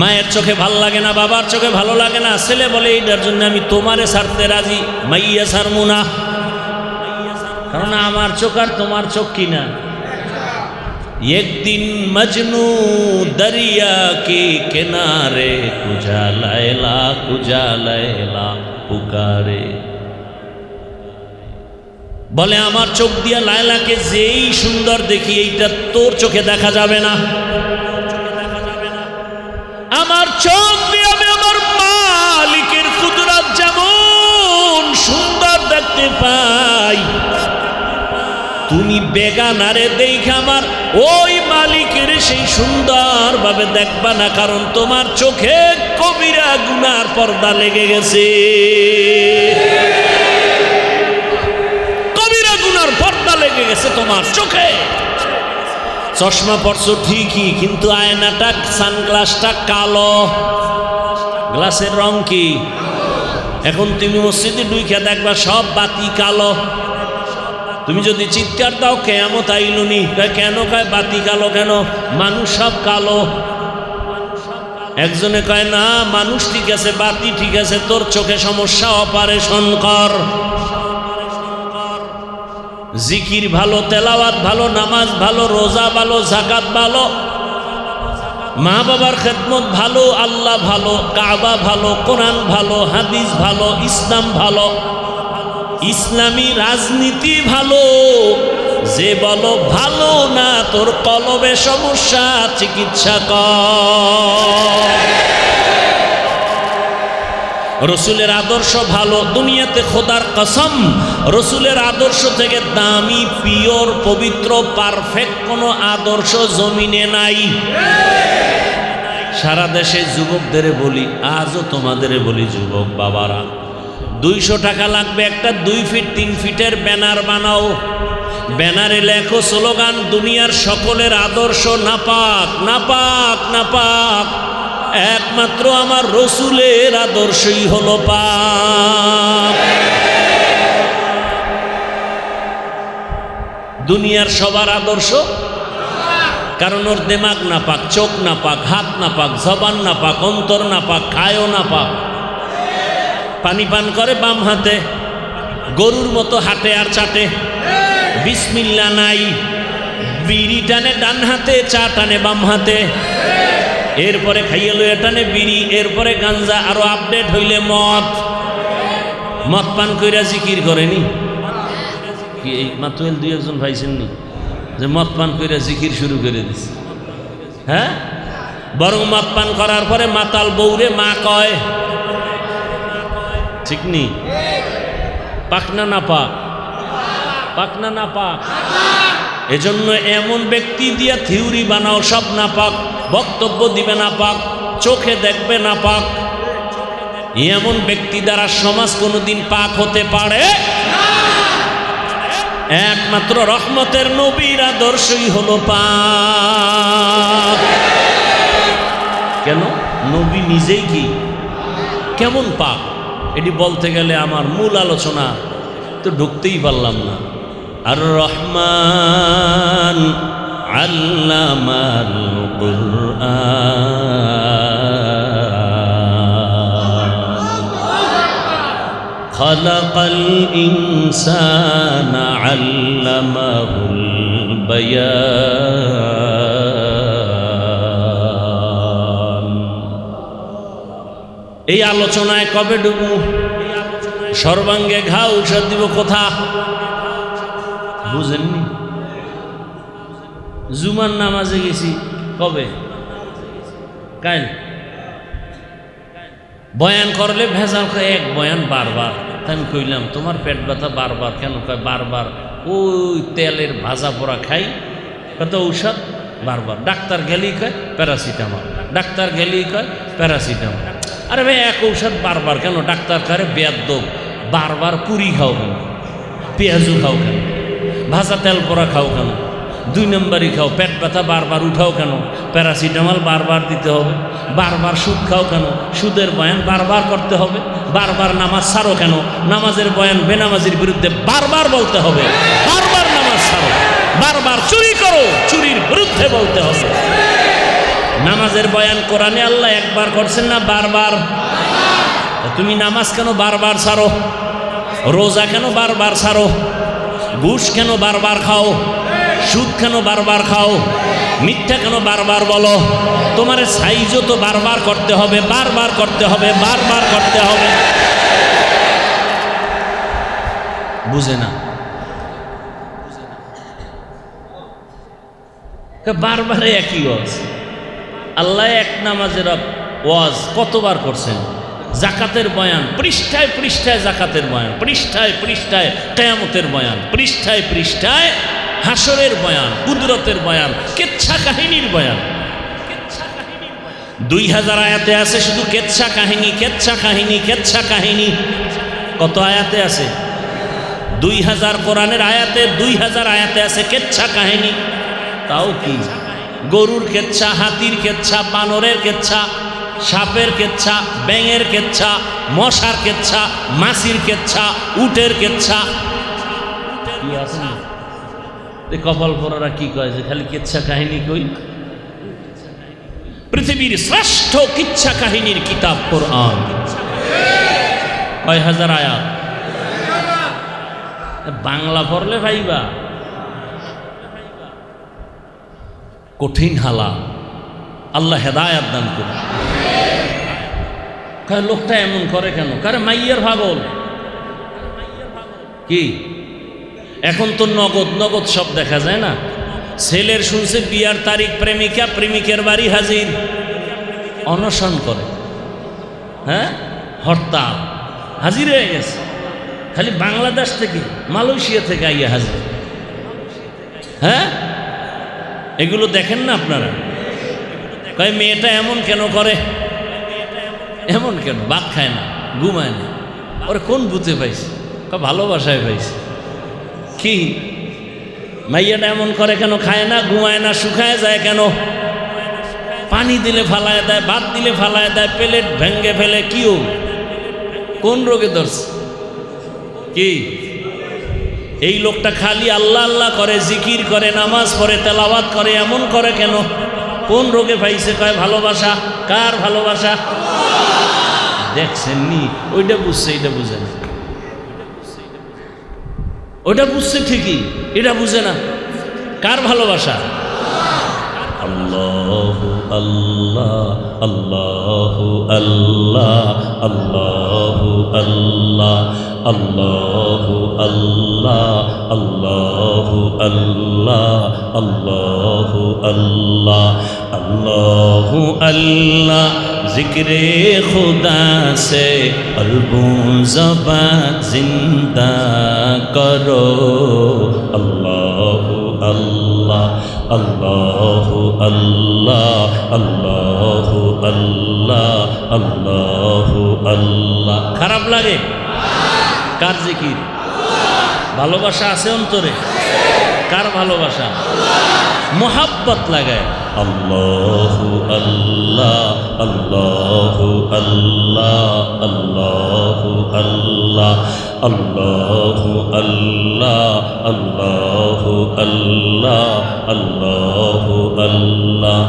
মায়ের চোখে ভাল লাগে না, বাবার চোখে ভালো লাগে না। ছেলে বলে এইটার জন্য আমি তোমারে ছাড়তে রাজি, মাইয়া ছাড়মু না। কারণ আমার চোখ আর তোমার চোখ কিনা। एक दिन मजनू दरिया के किनारे कुजा लैला पुकारे। বলে আমার চোখ দিয়া লায়লাকে যেই সুন্দর দেখি এইটা তোর চোখে দেখা যাবে না। আমার চোখ দিয়ে আমি আমার মালিকের কুদরত যেমন সুন্দর দেখতে পাই, তুমি বেগানারে দেখে আমার ওই মালিকের সেই সুন্দর ভাবে দেখবা না, কারণ তোমার চোখে কবিরা গুনার পর্দা লেগে গেছে। কবিরা গুনার পর্দা লেগে গেছে তোমার চোখে। চশমা পরছো ঠিকই, কিন্তু আয়নাটা সানগ্লাসটা কালো, গ্লাসের রং কি? এখন তুমি মসজিদে ঢুইকা দেখবা সব বাতি কালো। তুমি যদি চিৎকার দাও কিয়ামত আইলুনি, কেন? কয় বাতি কালো কেন? মানুষ সব কালো। একজনে কয় না মানুষ ঠিক আছে, বাতি ঠিক আছে, তোর চোখে সমস্যা, অপারেশন কর। জিকির ভালো, তেলাওয়াত ভালো, নামাজ ভালো, রোজা ভালো, যাকাত ভালো, মা বাবার খেদমত ভালো, আল্লাহ ভালো, কাবা ভালো, কোরআন ভালো, হাদিস ভালো, ইসলাম ভালো, ইসলামী রাজনীতি ভালো। যে বলো ভালো না, তোর কলবে সমস্যা, চিকিৎসা কর। রসুলের আদর্শ ভালো, দুনিয়াতে খোদার কসম রসুলের আদর্শ থেকে দামি, পিওর, পবিত্র, পারফেক্ট কোনো আদর্শ জমিনে নাই। সারা দেশে যুবকদের বলি, আজও তোমাদের বলি, যুবক বাবারা, 200 টাকা লাগবে একটা 2 ফিট 3 ফিটের ব্যানার বানাও। ব্যানারে লেখো স্লোগান, দুনিয়ার সকলের আদর্শ নাপাক নাপাক নাপাক, একমাত্র আমার রসুলের আদর্শই হলো পাক। দুনিয়ার সবার আদর্শ, কারণ ওর দেমাগ নাপাক, চোখ নাপাক, হাত নাপাক, জবান নাপাক, অন্তর নাপাক, খায়ও নাপাক। পানি পান করে বাম হাতে, গরুর মতো হাঁটে আর চাটে, বিসমিল্লাহ নাই। বিড়ি টানে ডান হাতে, চা টানে বাম হাতে, এরপরে খাইয়ে লইয়া টানে বিড়ি, এরপরে গাঞ্জা, আরো আপডেট হইলে মদ। মদ পান কইরা জিকির করেনি কি? এই মাতুয়েল 2-1 ভাইছেননি যে মদ পান কইরা জিকির শুরু করে দিছে? হ্যাঁ, বরং মদ পান করার পরে মাতাল বউরে মা কয়, ঠিক নি? পাকনা না পাক, পাকনা না পাক। এজন্য এমন ব্যক্তি দিয়া থিওরি বানাও সব না পাক, বক্তব্য দিবে না পাক, চোখে দেখবে না পাক। এমন ব্যক্তি দ্বারা সমাজ কোনোদিন পাক হতে পারে না। একমাত্র রহমতের নবীর আদর্শই হলো পাক। কেন? নবী নিজেই কি কেমন পাক, এটি বলতে গেলে আমার মূল আলোচনা তো ঢুকতেই পারলাম না। আর রহমান আল্লামাল কুরআন খালাকাল ইনসানা আল্লামাহুল বায়ান। এই আলোচনায় কবে ঢুকবো? সর্বাঙ্গে ঘা ঔষধ দিব কোথা? বুঝেননি? জুমার নামাজে গেছি কবে? কাল। বয়ান করলে ভেজাল খায়, এক বয়ান বারবার। তাই আমি কইলাম তোমার পেট ব্যথা বারবার কেন? কয় বারবার ওই তেলের ভাজা পোড়া খাই, কত ঔষধ বারবার। ডাক্তার গেলেই কয় প্যারাসিটামল, ডাক্তার গেলেই কয় প্যারাসিটামল। আরে ভাই এক ঔষধ বারবার কেন? ডাক্তার কারে বেয়াদব, বারবার পুরি খাও কেন? পেঁয়াজু খাও কেন? ভাজা তেল পোড়া খাও কেন? 2 নম্বরই খাও। পেট ব্যথা বারবার উঠাও কেন? প্যারাসিটামল বারবার দিতে হবে। বারবার সুদ খাও কেন? সুদের বয়ান বারবার করতে হবে। বারবার নামাজ ছাড়ো কেন? নামাজের বয়ান বেনামাজির বিরুদ্ধে বারবার বলতে হবে। বারবার নামাজ ছাড়ো। বারবার চুরি করো, চুরির বিরুদ্ধে বলতে হবে। নামাজের বয়ান কোরআনে আল্লাহ একবার করছেন না বারবার? তুমি নামাজ কেন বারবার ছাড়ো? রোজা কেন বারবার ছাড়ো? ঘুষ কেন বারবার খাও? সুদ কেন বারবার খাও, মিথ্যা কেন বারবার বলো, তোমার সাইজও তো বারবার করতে হবে, বারবার করতে হবে, বারবার করতে হবে। বুঝে না, বারবারে একই ওয়াজ। আল্লাহ এক নামাজের ওয়াজ কতবার করছেন, জাকাতের বয়ান পৃষ্ঠায় পৃষ্ঠায়, জাকাতের বয়ান পৃষ্ঠায় পৃষ্ঠায়, কিয়ামতের বয়ান পৃষ্ঠায় পৃষ্ঠায়, হাসরের বয়ান, কুদরতের বয়ান, কেচ্ছা কাহিনীর বয়ান। 2000 আয়াতে আছে শুধু কেচ্ছা কাহিনী, কেচ্ছা কাহিনী, কেচ্ছা কাহিনী। কত আয়াতে আছে? 2000 কোরআনের আয়াতে, 2000 আয়াতে আছে কেচ্ছা কাহিনী। তাও কি গরুর কেচ্ছা, হাতির কেচ্ছা, বানরের কেচ্ছা, সাপের কেচ্ছা, ব্যাঙের কেচ্ছা, মশার কেচ্ছা, মাছির কেচ্ছা, উটের কেচ্ছা। কি আছে কপাল পরারা কি কয় যে খালি কেচ্ছা কাহিনী কই? পৃথিবীর শ্রেষ্ঠ কিচ্ছা কাহিনীর কিতাব কোরআন। কয় হাজার আয়াত? বাংলা পড়লে ভাইবা কঠিন হালা। আল্লাহ হেদায়াত দান করুন। লোকটা এমন করে কেন? কারে মাইয়ার পাগল কি? এখন তো নগদ নগদ সব দেখা যায় না। ছেলের শুনছে বিয়ার তারিখ, প্রেমিকা প্রেমিকের বাড়ি হাজির, অনশন করে, হ্যাঁ হরতাল, হাজির হয়ে গেছে। খালি বাংলাদেশ থেকে, মালয়েশিয়া থেকে আইয়া হাজির। হ্যাঁ এগুলো দেখেন না আপনারা? কয় মেয়েটা এমন কেন করে, এমন কেন? ভাত খায় না, ঘুমায় না। ওরে কোন ভূতে পাইছে? ভালোবাসায় পাইছে। কি মাইয়াটা এমন করে কেন? খায় না, ঘুমায় না, শুকায় যায় কেন? পানি দিলে ফালায় দেয়, ভাত দিলে ফালায় দেয়, প্লেট ভেঙ্গে ফেলে। কিও কোন রোগে ধরছে? কি এই লোকটা খালি আল্লাহ আল্লাহ করে, জিকির করে, নামাজ পড়ে, তেলাওয়াত করে, এমন করে কেন? কোন রোগে পাইছে? কয় ভালোবাসা। কার ভালোবাসা? দেখছেন নি? ওইটা বুঝছে, এটা বুঝে না। ওইটা বুঝছে ঠিকই, এটা বুঝে না। কার ভালোবাসা? আল্লাহু আল্লাহ, আল্লাহু আল্লাহ, আল্লাহু আল্লাহ, আল্লাহু আল্লাহ, আল্লাহু আল্লাহ, আল্লাহু আল্লাহ, আল্লাহু আল্লাহ। জিক্রে খুদা সে কলবু জবান জিন্দা করো। আল্লাহু আল্লাহ, আল্লাহু আল্লাহ, আল্লাহু আল্লাহ, আল্লাহু আল্লাহ। খারাপ লাগে? কার জিকির? ভালোবাসা আছে অন্তরে? কার ভালোবাসা? মোহাব্বত লাগায়। আল্লাহু আল্লাহ, আল্লাহু আল্লাহ, আল্লাহু আল্লাহ, আল্লাহু আল্লাহ, আল্লাহু আল্লাহ, আল্লাহু আল্লাহ,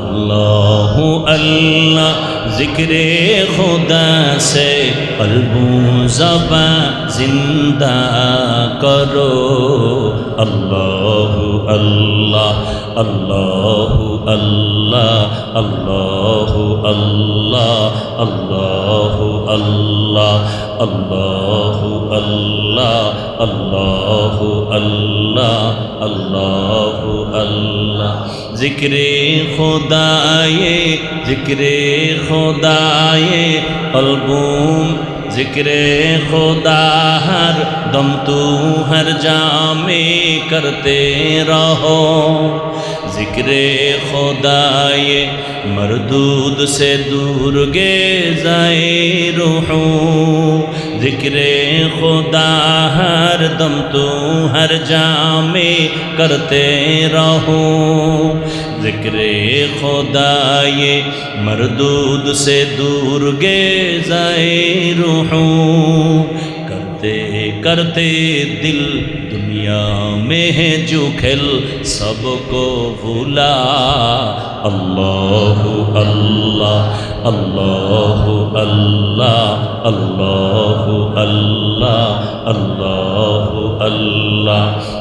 আল্লাহু আল্লাহ। জিক্রে খুদা সে কলবু জবান জিন্দা করো। আল্লাহু আল্লাহ, আল্লাহু আল্লাহ, আল্লাহু আল্লাহ, আল্লাহু আল্লাহ, আল্লাহু আল্লাহ, আল্লাহু আল্লাহ, আল্লাহু আল্লাহ। জিক্রে খুদায়ে, জিক্রে খুদায়ে কলবুম, जिक्रे खुदा हर दम तू हर जामे करते रहो। जिक्रे खुदाए मरदूद से दूर गे जाए रूहू। जिक्रे खुदा हर दम तू हर जामे करते रहो। जिक्रे खुदाए मरदूद से दूर गे जाए रूहू। करते करते दिल दुनिया में है जो खेल सबको भूला। अल्लाह अल्लाह अल्लाह अल्लाह अल्लाह अल्लाह अल्लाह अल्लाह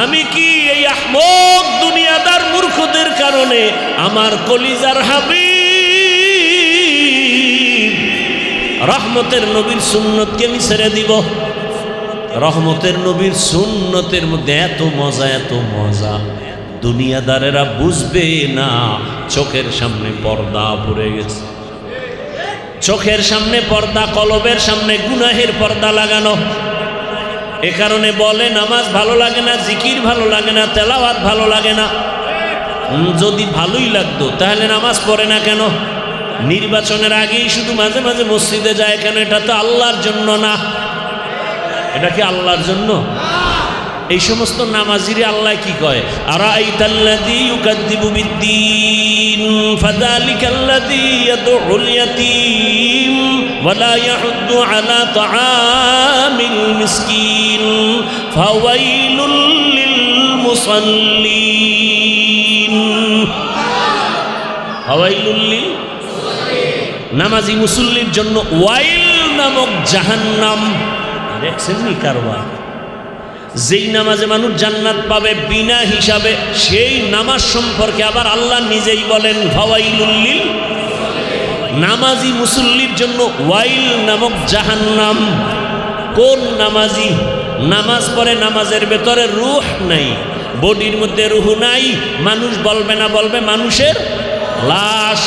আমি কি এই আহমক দুনিয়াদার মূর্খদের কারণে আমার কলিজার হাবিব রহমতের নবীর সুন্নতকে আমি ছেড়ে দিব? রহমতের নবীর সুন্নতের মধ্যে এত মজা দুনিয়াদারেরা বুঝবে না। চোখের সামনে পর্দা পড়ে গেছে, চোখের সামনে পর্দা, কলবের সামনে গুনাহের পর্দা লাগানো। এ কারণে বলে নামাজ ভালো লাগে না, জিকির ভালো লাগে না, তেলাওয়াত ভালো লাগে না। যদি ভালোই লাগতো তাহলে নামাজ পড়ে না কেন? নির্বাচনের আগেই শুধু মাঝে মাঝে মসজিদে যায় কেন? এটা তো আল্লাহর জন্য না। এটা কি আল্লাহর জন্য? এই সমস্ত নামাজিরে আল্লাহ কি কয়? আরাইতাল্লাযী ইউকাযযিবু বিদ্দীন ফাযালিকাল্লাযী ইয়াদউল ইয়াতীম ওয়া লা ইয়াহুদ্দু আলা তাআমিল মিসকিন ফাওয়াইলুল লিল মুসাল্লিন। ফাওয়াইলুল লিল নামাজি মুসল্লির জন্য ওয়াইল নামক জাহান্নাম। দেখছেন নি কারবার? যেই নামাজে মানুষ জান্নাত পাবে বিনা হিসাবে, সেই নামাজ সম্পর্কে আবার আল্লাহ নিজেই বলেন ফাওয়াইলুল লিল, নামাজি মুসল্লির জন্য ওয়াইল নামক জাহান্নাম। কোন নামাজি নামাজ পড়ে নামাজের ভেতরে রূহ নাই, বডির মধ্যে রূহ নাই, মানুষ বলবে না, বলবে মানুষের লাশ।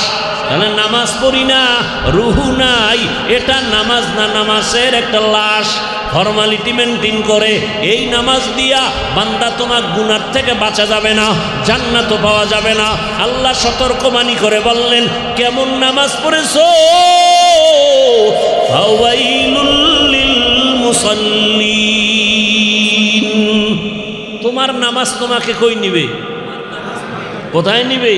তাহলে নামাজ পড়ি না, রূহ নাই, এটা নামাজ না, নামাজের একটা লাশ। ফর্মালিটি মেনটেন করে এই নামাজ দিয়া বান্দা তোমার গুনার থেকে বাঁচা যাবে না, জান্নাতও পাওয়া যাবে না। আল্লাহ সতর্কবাণী করে বললেন, কেমন নামাজ পড়েছো? ফাওয়াইলুল লিল মুসাল্লিন। তোমার নামাজ তোমাকে কই নিবে? কোথায় নিবে?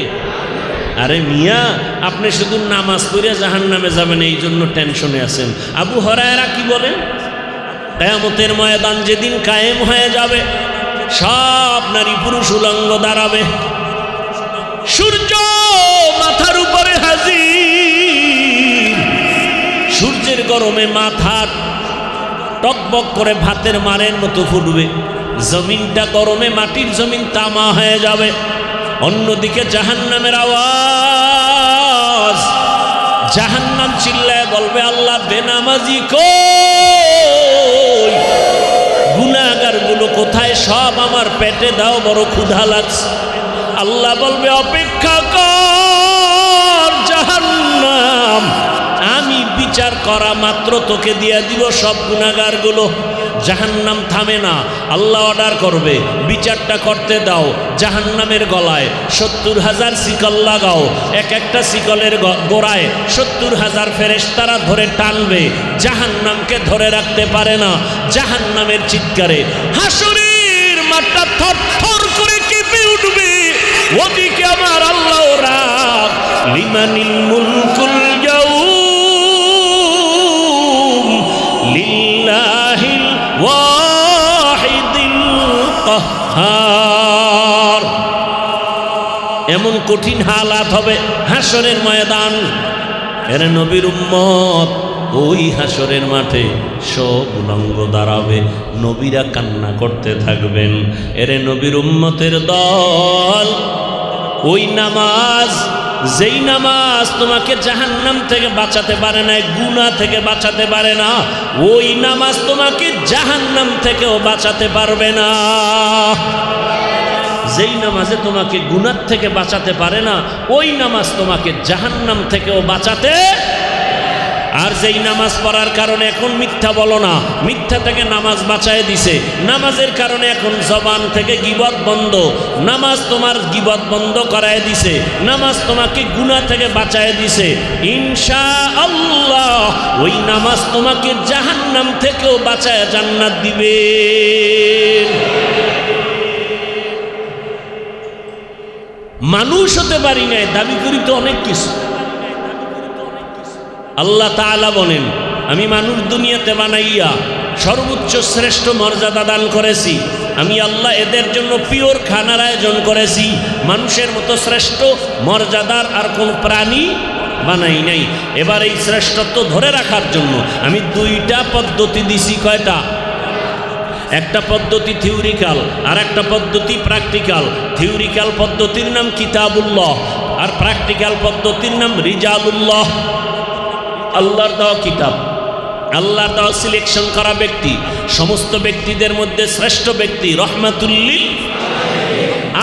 আরে মিয়া, আপনি শুধু নামাজ পড়ে জাহান্নামে যাবেন এই জন্য টেনশনে আছেন। আবু হুরায়রা কি বলেন? কিয়ামতের ময়দান যেদিন কায়েম হয়ে যাবে, সব নারী পুরুষ উলঙ্গ দাঁড়াবে, সূর্য মাথার উপরে হাজির, সূর্যের গরমে মাথা টকবক করে ভাতের মারের মতো ফুটবে, জমিনটা গরমে মাটির জমিন তামা হয়ে যাবে। অন্যদিকে জাহান্নামের আওয়াজ, জাহান্নাম চিল্লায় বলবে, আল্লাহ বেনামাজি কই? গুনাহগারগুলো কোথায়? সব আমার পেটে দাও, বড় ক্ষুধা লাগছে। আল্লাহ বলবে, অপেক্ষা কর জাহান্নাম, আমি বিচার করা মাত্র তোকে দিয়ে দিব সব গুনাহগারগুলো। জাহান্নাম থামে না, আল্লাহ অর্ডার করবে, বিচারটা করতে দাও। জাহান্নামের গলায় 70,000 শিকল লাগাও, এক একটা শিকলের গোড়ায় 70,000 ফেরেশতারা ধরে টানবে, জাহান্নামকে ধরে রাখতে পারে না। জাহান্নামের চিৎকারে হাসরের মাঠটা থরথর করে কেঁপে উঠবে। ওদিকে আমার আল্লাহ রাগ, লিমানিল মুলকুল ইয়াউম লিল্লাহিল ওয়াহিদিল কাহ্হার। এমন কঠিন হালাত হবে হাসরের ময়দান। এর নবীর উম্মত ওই হাসরের মাঠে সব উলঙ্গ দাঁড়াবে, নবীরা কান্না করতে থাকবেন। এর নবীর উম্মতের দল, ওই নামাজ, যেই নামাজ তোমাকে জাহান্নাম থেকে বাঁচাতে পারে না, গুনাহ থেকে বাঁচাতে পারে না, ওই নামাজ তোমাকে জাহান্নাম থেকেও বাঁচাতে পারবে না। যেই নামাজে তোমাকে গুনাহ থেকে বাঁচাতে পারে না, ওই নামাজ তোমাকে জাহান্নাম থেকেও বাঁচাতে। আর যেই নামাজ পড়ার কারণে এখন মিথ্যা বলো না, মিথ্যা থেকে নামাজ বাঁচায় দিছে। নামাজের কারণে এখন জবান থেকে গীবত বন্ধ, নামাজ তোমার গীবত বন্ধ করায় দিছে। নামাজ তোমাকে গুনাহ থেকে বাঁচায় দিছে। ইনশাআল্লাহ ওই নামাজ তোমাকে জাহান্নাম থেকেও বাঁচায় জান্নাত দিবে। মানুষ হতে পারি নাই, দাবি করি তো অনেক কিছু। আল্লাহ তাআলা বলেন, আমি মানুষ দুনিয়াতে বানাইয়া সর্বোচ্চ শ্রেষ্ঠ মর্যাদা দান করেছি। আমি আল্লাহ এদের জন্য পিওর খানার আয়োজন করেছি। মানুষের মতো শ্রেষ্ঠ মর্যাদার আর কোন প্রাণী বানাই নাই। এবার এই শ্রেষ্ঠত্ব ধরে রাখার জন্য আমি দুইটা পদ্ধতি দিছি। কয়টা? একটা পদ্ধতি থিওরিক্যাল আর একটা পদ্ধতি প্র্যাকটিক্যাল। থিওরিক্যাল পদ্ধতির নাম কিতাবুল্লাহ আর প্র্যাকটিক্যাল পদ্ধতির নাম রিজালুল্লাহ। আল্লাহর দেওয়া কিতাব, আল্লাহর দেওয়া সিলেকশন করা ব্যক্তি, সমস্ত ব্যক্তিদের মধ্যে শ্রেষ্ঠ ব্যক্তি রহমাতুল্লিল।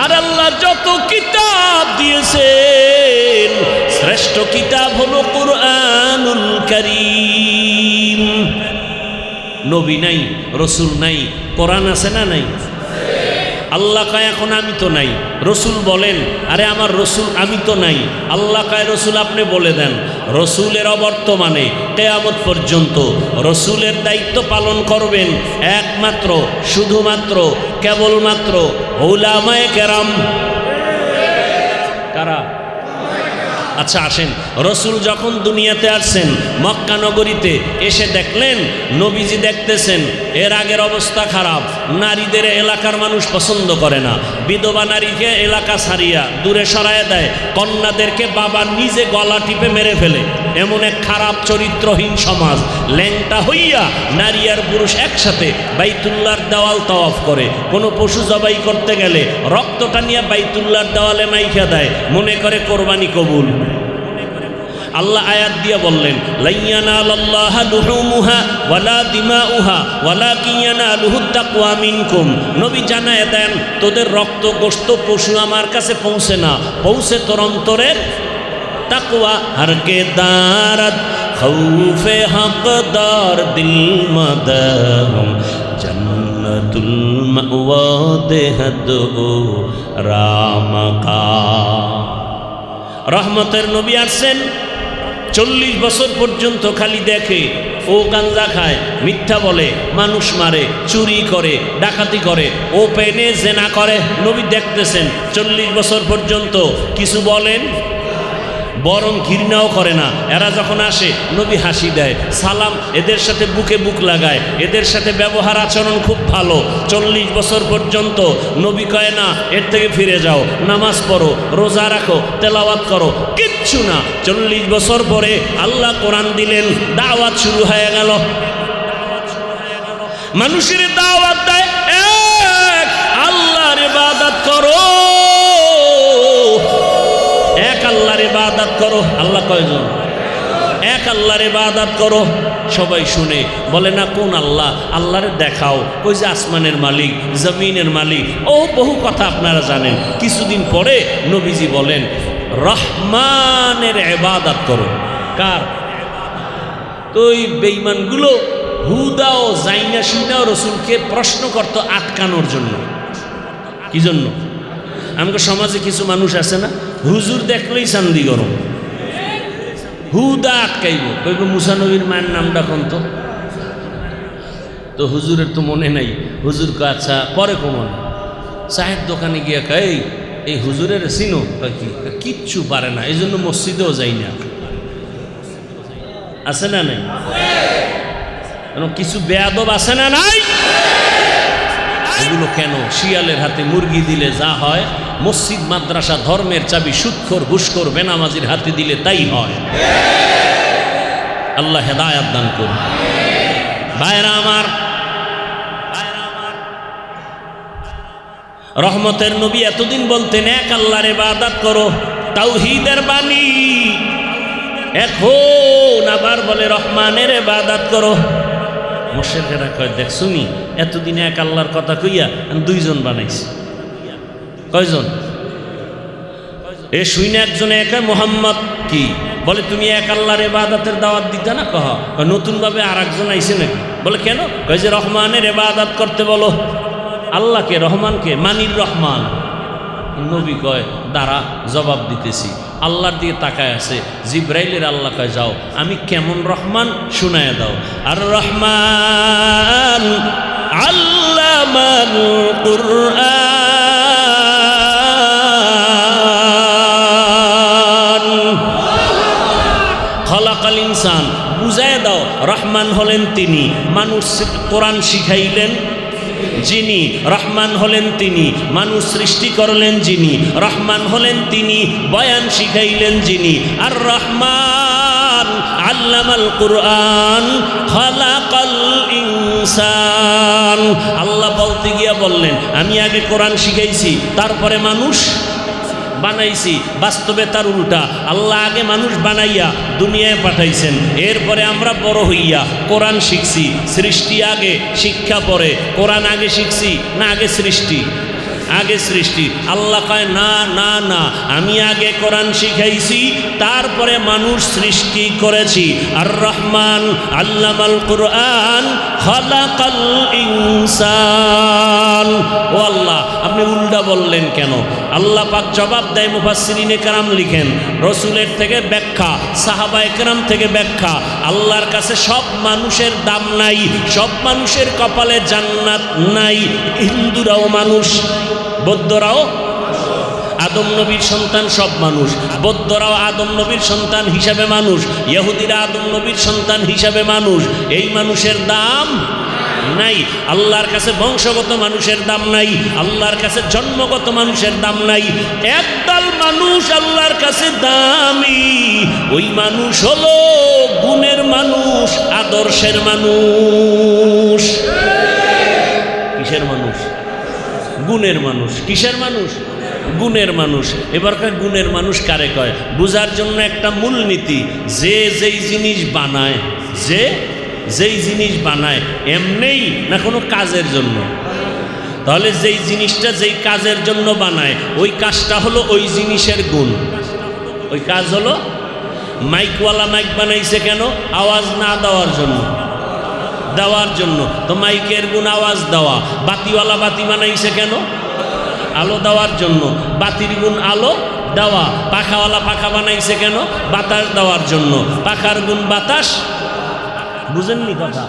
আর আল্লাহ যত কিতাব দিয়েছেন শ্রেষ্ঠ কিতাব হলো কুরআনুল কারীম। নবী নাই, রসুল নাই, কোরআন আছে না নাই? আল্লাহ কয় এখন আমি তো নাই, রসুল বলেন আরে আমার রসুল আমি তো নাই। আল্লাহ কয় রসুল আপনি বলে দেন। রসুলের অবর্তমানে কিয়ামত পর্যন্ত রসুলের দায়িত্ব পালন করবেন একমাত্র শুধুমাত্র কেবলমাত্র উলামায়ে কেরাম। কারা? আচ্ছা আসেন, রসুল যখন দুনিয়াতে আসছেন মক্কা নগরীতে এসে দেখলেন নবীজি দেখতেছেন এর আগের অবস্থা খারাপ, নারীদের এলাকার মানুষ পছন্দ করে না, বিধবা নারীকে এলাকা ছাড়িয়া দূরে সরাইয়া দেয়, কন্যাদেরকে বাবা নিজে গলা টিপে মেরে ফেলে। এমন এক খারাপ চরিত্রহীন সমাজ, ল্যাংটা হইয়া নারী আর পুরুষ একসাথে বাইতুল্লাহর দেওয়াল তাওয়াফ করে। কোনো পশু জবাই করতে গেলে রক্তটা নিয়ে বাইতুল্লাহর দেওয়ালে মাইখা দেয়, মনে করে কোরবানি কবুল। আল্লাহ আয়াত দিয়ে বললেন লাইয়ানালাল্লাহা লুহুমুহা ওয়ালা দিমাউহা ওয়ালাকিন ইয়ানালুহুত তাকওয়া মিনকুম। নবী জানায় দেন তোদের রক্ত গোশত পশু আমার কাছে পৌঁছে না, পৌঁছে তোর অন্তরের তাকওয়া। হরকে দারত খৌফে হকদার দিল মদম জান্নাতুল মাওয়া দেহদ রামকা। রহমতের নবী আসছেন, 40 বছর পর্যন্ত খালি দেখে ও গাঞ্জা খায়, মিথ্যা বলে, মানুষ মারে, চুরি করে, ডাকাতি করে, ও পেনে জেনা করে। নবী দেখতেছেন 40 বছর পর্যন্ত কিছু বলেন, বরং ঘৃণাও করে না। এরা যখন আসে নবী হাসি দেয়, সালাম, এদের সাথে বুকে বুক লাগায়, এদের সাথে ব্যবহার আচরণ খুব ভালো। 40 বছর পর্যন্ত নবী কয় না এর থেকে ফিরে যাও, নামাজ পড়ো, রোজা রাখো, তেলাওয়াত করো, কিচ্ছু না। 40 বছর পরে আল্লাহ কোরআন দিলেন, দাওয়াত শুরু হয়ে গেল। মানুষের দাওয়াত দেয় এক আল্লাহর ইবাদত করো, এক আল্লাহর ইবাদত করো। আল্লাহ কয়জন? এক আল্লাহর ইবাদত করো। সবাই শুনে বলে না কোন আল্লাহ? আল্লাহরে দেখাও। ওই যে আসমানের মালিক, জমিনের মালিক, ও বহু কথা আপনারা জানেন। কিছুদিন পরে নবীজি বলেন রহমানের ইবাদত করো। কার? তো ওই বেঈমানগুলো হুদাও জাইনা শুনাও রসুলকে প্রশ্ন করতো আটকানোর জন্য। কি জন্য? আমাদের সমাজে কিছু মানুষ আছে না, হুজুর দেখলেই চান্দি গরম, হুদা আটকাইব, কইব মুসা নবীর মায়ের নামটা কোন তো হুজুরের তো মনে নাই। হুজুর কা আচ্ছা পরে কমন চায়ের দোকানে গিয়া কই এই হুজুরের চিনো? কি কিচ্ছু পারে না, এই জন্য মসজিদেও যাই না। আছে না নাই? কিছু বেয়াদব আছে না নাই? এগুলো কেন? শিয়ালের হাতে মুরগি দিলে যা হয়, মসজিদ মাদ্রাসা ধর্মের চাবি সুদখোর ঘুষখোর বেনামাজির হাতে দিলে তাই হয়। আল্লাহ হেদায়াত দান করুন। ভাইরা আমার, রহমতের নবী এতদিন বলতেন এক আল্লাহর ইবাদত করো, তাওহীদের বাণী। এখন আবার বলে রহমানের ইবাদত করো। মুশরিকরা কয় দেখ শুনি এতদিনে এক আল্লাহর কথা কইয়া দুইজন বানাইছি। কয়জন? এ শুইনা একজনে একা মোহাম্মদ কি বলে তুমি এক আল্লাহর ইবাদতের দাওয়াত দিতে না? কহ নতুনভাবে আর একজন আইছে নাকি? বলে কেন? কয় যে রহমানের ইবাদত করতে বলো। আল্লাহকে, রহমানকে? মানির রহমান। নবী কয় দাঁড়া জবাব দিতেছি। আল্লাহর দিকে তাকায় আছে, জিব্রাইলের আল্লাহ কয় যাও আমি কেমন রহমান শুনায়া দাও। আর রহমান আল্লামাল কুরআন খলাকাল ইনসান, বুঝায় দাও রহমান হলেন তিনি, মানুষ কোরআন শিখাইলেন যিনি, রহমান হলেন তিনি, মানুষ সৃষ্টি করলেন যিনি, রহমান হলেন তিনি, বয়ান শিখাইলেন যিনি। আর রহমান আল্লামাল কুরআন খালাকাল ইনসান। আল্লাহ বলতে গিয়া বললেন আমি আগে কোরআন শিখাইছি তারপরে মানুষ বানাইছি। বাস্তবে তার উল্টা, আল্লাহ আগে মানুষ বানাইয়া দুনিয়ায় পাঠাইছেন, এরপরে আমরা বড় হইয়া কোরআন শিখছি। সৃষ্টি আগে, শিক্ষা পরে। কোরআন আগে শিখছি না আগে সৃষ্টি? আগে সৃষ্টি। আল্লাহ কয় না না না, আমি আগে কোরআন শিখাইছি তারপরে মানুষ সৃষ্টি করেছি। আর রহমান আল্লামাল কুরআন খালাকাল ইনসান। ও আল্লাহ, আপনি উল্টা বললেন কেন? আল্লাহ পাক জবাব দেয়, মুফাসসিরিনে কেরাম লিখেন, রসুলের থেকে ব্যাখ্যা, সাহাবায়ে কেরাম থেকে ব্যাখ্যা। আল্লাহর কাছে সব মানুষের দাম নাই, সব মানুষের কপালে জান্নাত নাই। হিন্দুরাও মানুষ, বৌদ্ধরাও আদম নবীর সন্তান, সব মানুষ। বৌদ্ধরাও আদম নবীর সন্তান হিসাবে মানুষ, ইহুদিরা আদম নবীর সন্তান হিসাবে মানুষ। এই মানুষের দাম নাই। আল্লাহর কাছে বংশগত মানুষের দাম নাই, আল্লাহর কাছে জন্মগত মানুষের দাম নাই। একদল মানুষ আল্লাহর কাছে দামি, ওই মানুষ হলো গুণের মানুষ, আদর্শের মানুষ। কিসের মানুষ? গুণের মানুষ। কিসের মানুষ? গুণের মানুষ। এবারকার গুণের মানুষ কারে কয়? বুঝার জন্য একটা মূলনীতি, যে যেই জিনিস বানায়, যে যেই জিনিস বানায় এমনেই না কোনো কাজের জন্য? তাহলে যেই জিনিসটা যেই কাজের জন্য বানায় ওই কাজটা হলো ওই জিনিসের গুণ। ওই কাজ হলো, মাইকওয়ালা মাইক বানাইছে কেন? আওয়াজ না দেওয়ার জন্য, দেওয়ার জন্য। তো মাইকের গুণ আওয়াজ দেওয়া। বাতিওয়ালা বাতি বানাইছে কেন? আলো দেওয়ার জন্য। বাতির গুণ আলো দেওয়া। পাখাওয়ালা পাখা বানাইছে কেন? বাতাস দেওয়ার জন্য। পাখার গুণ বাতাস। বুঝেননি কথা?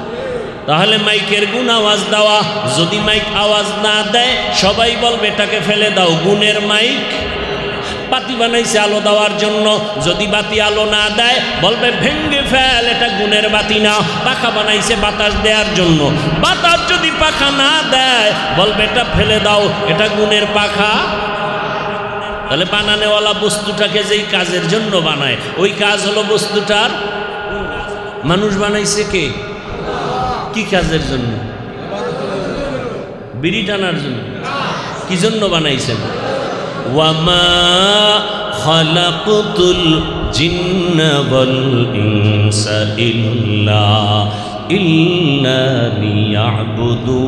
তাহলে মাইকের গুণ আওয়াজ দেওয়া। যদি মাইক আওয়াজ না দেয় সবাই বলবে এটাকে ফেলে দাও, গুণের মাইক। বাতি বানাইছে আলো দেওয়ার জন্য, যদি বাতি আলো না দেয় বলবে ভেঙ্গে ফেল, এটা গুণের বাতি না। পাখা বানাইছে বাতাস দেওয়ার জন্য, বাতাস যদি পাখা না দেয় বলবে এটা ফেলে দাও, এটা গুণের পাখা। তাহলে বানানেওয়ালা বস্তুটাকে যেই কাজের জন্য বানায় ওই কাজ হলো বস্তুটার। মানুষ বানাইছে কে? কি কাজের জন্য? বিড়ি টানার জন্য? কি জন্য বানাইছেন? ওয়ামা খালাকতুল জিন্না ওয়াল ইনসা ইল্লা লিয়াবুদুন।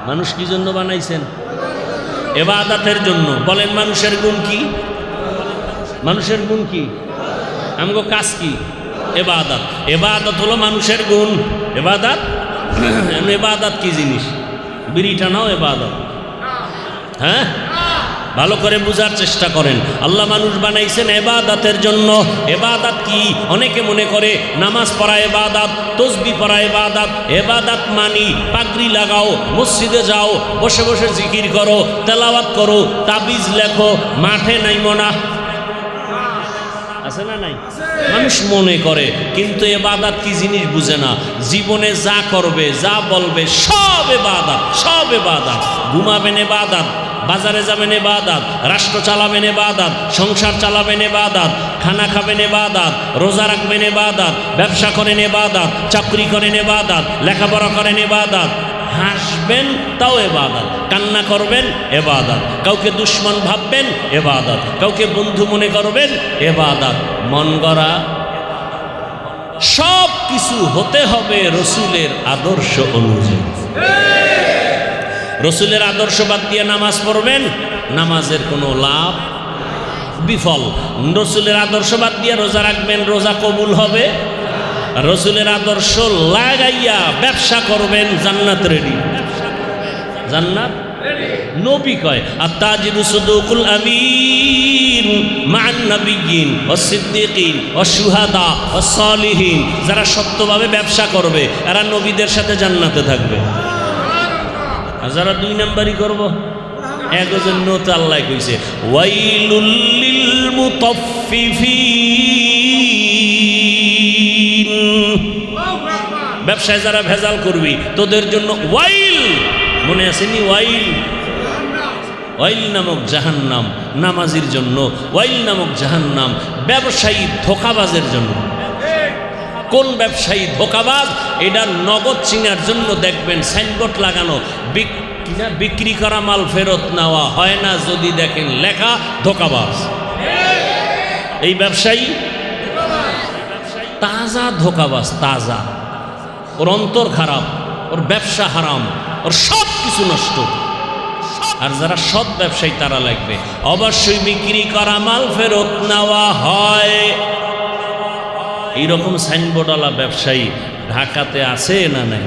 মানুষ কি জন্য বানাইছেন? ইবাদতের জন্য। বলেন মানুষের গুণ কি? মানুষের গুণ কি? আমগো কাজ কি? ইবাদত। ইবাদত হলো মানুষের গুণ। ইবাদত, ইবাদত কি জিনিস? বিড়ি টানাও ইবাদত। হ্যাঁ, ভালো করে বুঝার চেষ্টা করেন। আল্লাহ মানুষ বানাইছেন ইবাদতের জন্য। ইবাদত কি? অনেকে মনে করে নামাজ পড়া ইবাদত, তাসবিহ পড়া ইবাদত। ইবাদত মানি পাগড়ি লাগাও, মসজিদে যাও, বসে বসে জিকির করো, তেলাওয়াত করো, তাবিজ লেখো, মাঠে নাইমো না। আছে না নাই? মানুষ মনে করে, কিন্তু ইবাদত কি জিনিস বুঝে না। জীবনে যা করবে, যা বলবে সব ইবাদত, সব ইবাদত। ঘুমাবেন ইবাদত, বাজারে যাবেন ইবাদত, রাষ্ট্র চালাবেন ইবাদত, সংসার চালাবেন ইবাদত, খানা খাবেন ইবাদত, রোজা রাখবেন ইবাদত, ব্যবসা করেন ইবাদত, চাকরি করেন ইবাদত, লেখাপড়া করেন ইবাদত। হাসবেন তাও ইবাদত, কান্না করবেন ইবাদত, কাউকে দুশ্মন ভাববেন ইবাদত, কাউকে বন্ধু মনে করবেন ইবাদত। মন গড়া সব কিছু হতে হবে রসুলের আদর্শ অনুযায়ী। রসুলের আদর্শ বাদ দিয়ে নামাজ পড়বেন, নামাজের কোনো লাভ, বিফল। রসুলের আদর্শ বাদ দিয়ে রোজা রাখবেন, রোজা কবুল হবে। রসুলের আদর্শ লাগাইয়া ব্যবসা করবেন, জান্নাত রেডি। জান্নাত নবী কয় আত-তাজিরু সুদুকুল আমিন মান নাবিয়্যিন ওয়াস সিদ্দিকিন ওয়াস শুহাদা ওয়াস সালিহিন। যারা সত্যভাবে ব্যবসা করবে এরা নবীদের সাথে জান্নাতে থাকবে। আর যারা দুই নাম্বারই করব, একজন তো আল্লাহ কইছে ওয়াইলুল লিল মুতাফফিফিন। ব্যবসায় যারা ভেজাল করবি তোদের জন্য ওয়াইল। মনে আসেনি ওয়াইল? ওয়াইল নামক জাহান্নাম নামাজির জন্য, ওয়াইল নামক জাহান্নাম ব্যবসায়ী ধোঁকাবাজের জন্য। কোন ব্যবসায়ী ধোঁকাবাজ? এটা নগদ চিনার জন্য দেখবেন সাইনবোর্ড লাগানো, বিক্রি করা মাল ফেরত নেওয়া হয় না, যদি দেখেন লেখা ধোঁকাবাজ। এই ব্যবসায়ী তাজা ধোঁকাবাজ, তাজা। ওর অন্তর খারাপ, ওর ব্যবসা হারাম, ওর সব কিছু নষ্ট। আর যারা সৎ ব্যবসায়ী তারা লাগবে অবশ্যই বিক্রি করা মাল ফেরত নেওয়া হয়। এইরকম সাইনবোর্ডওয়ালা ব্যবসায়ী ঢাকাতে আছে না নাই?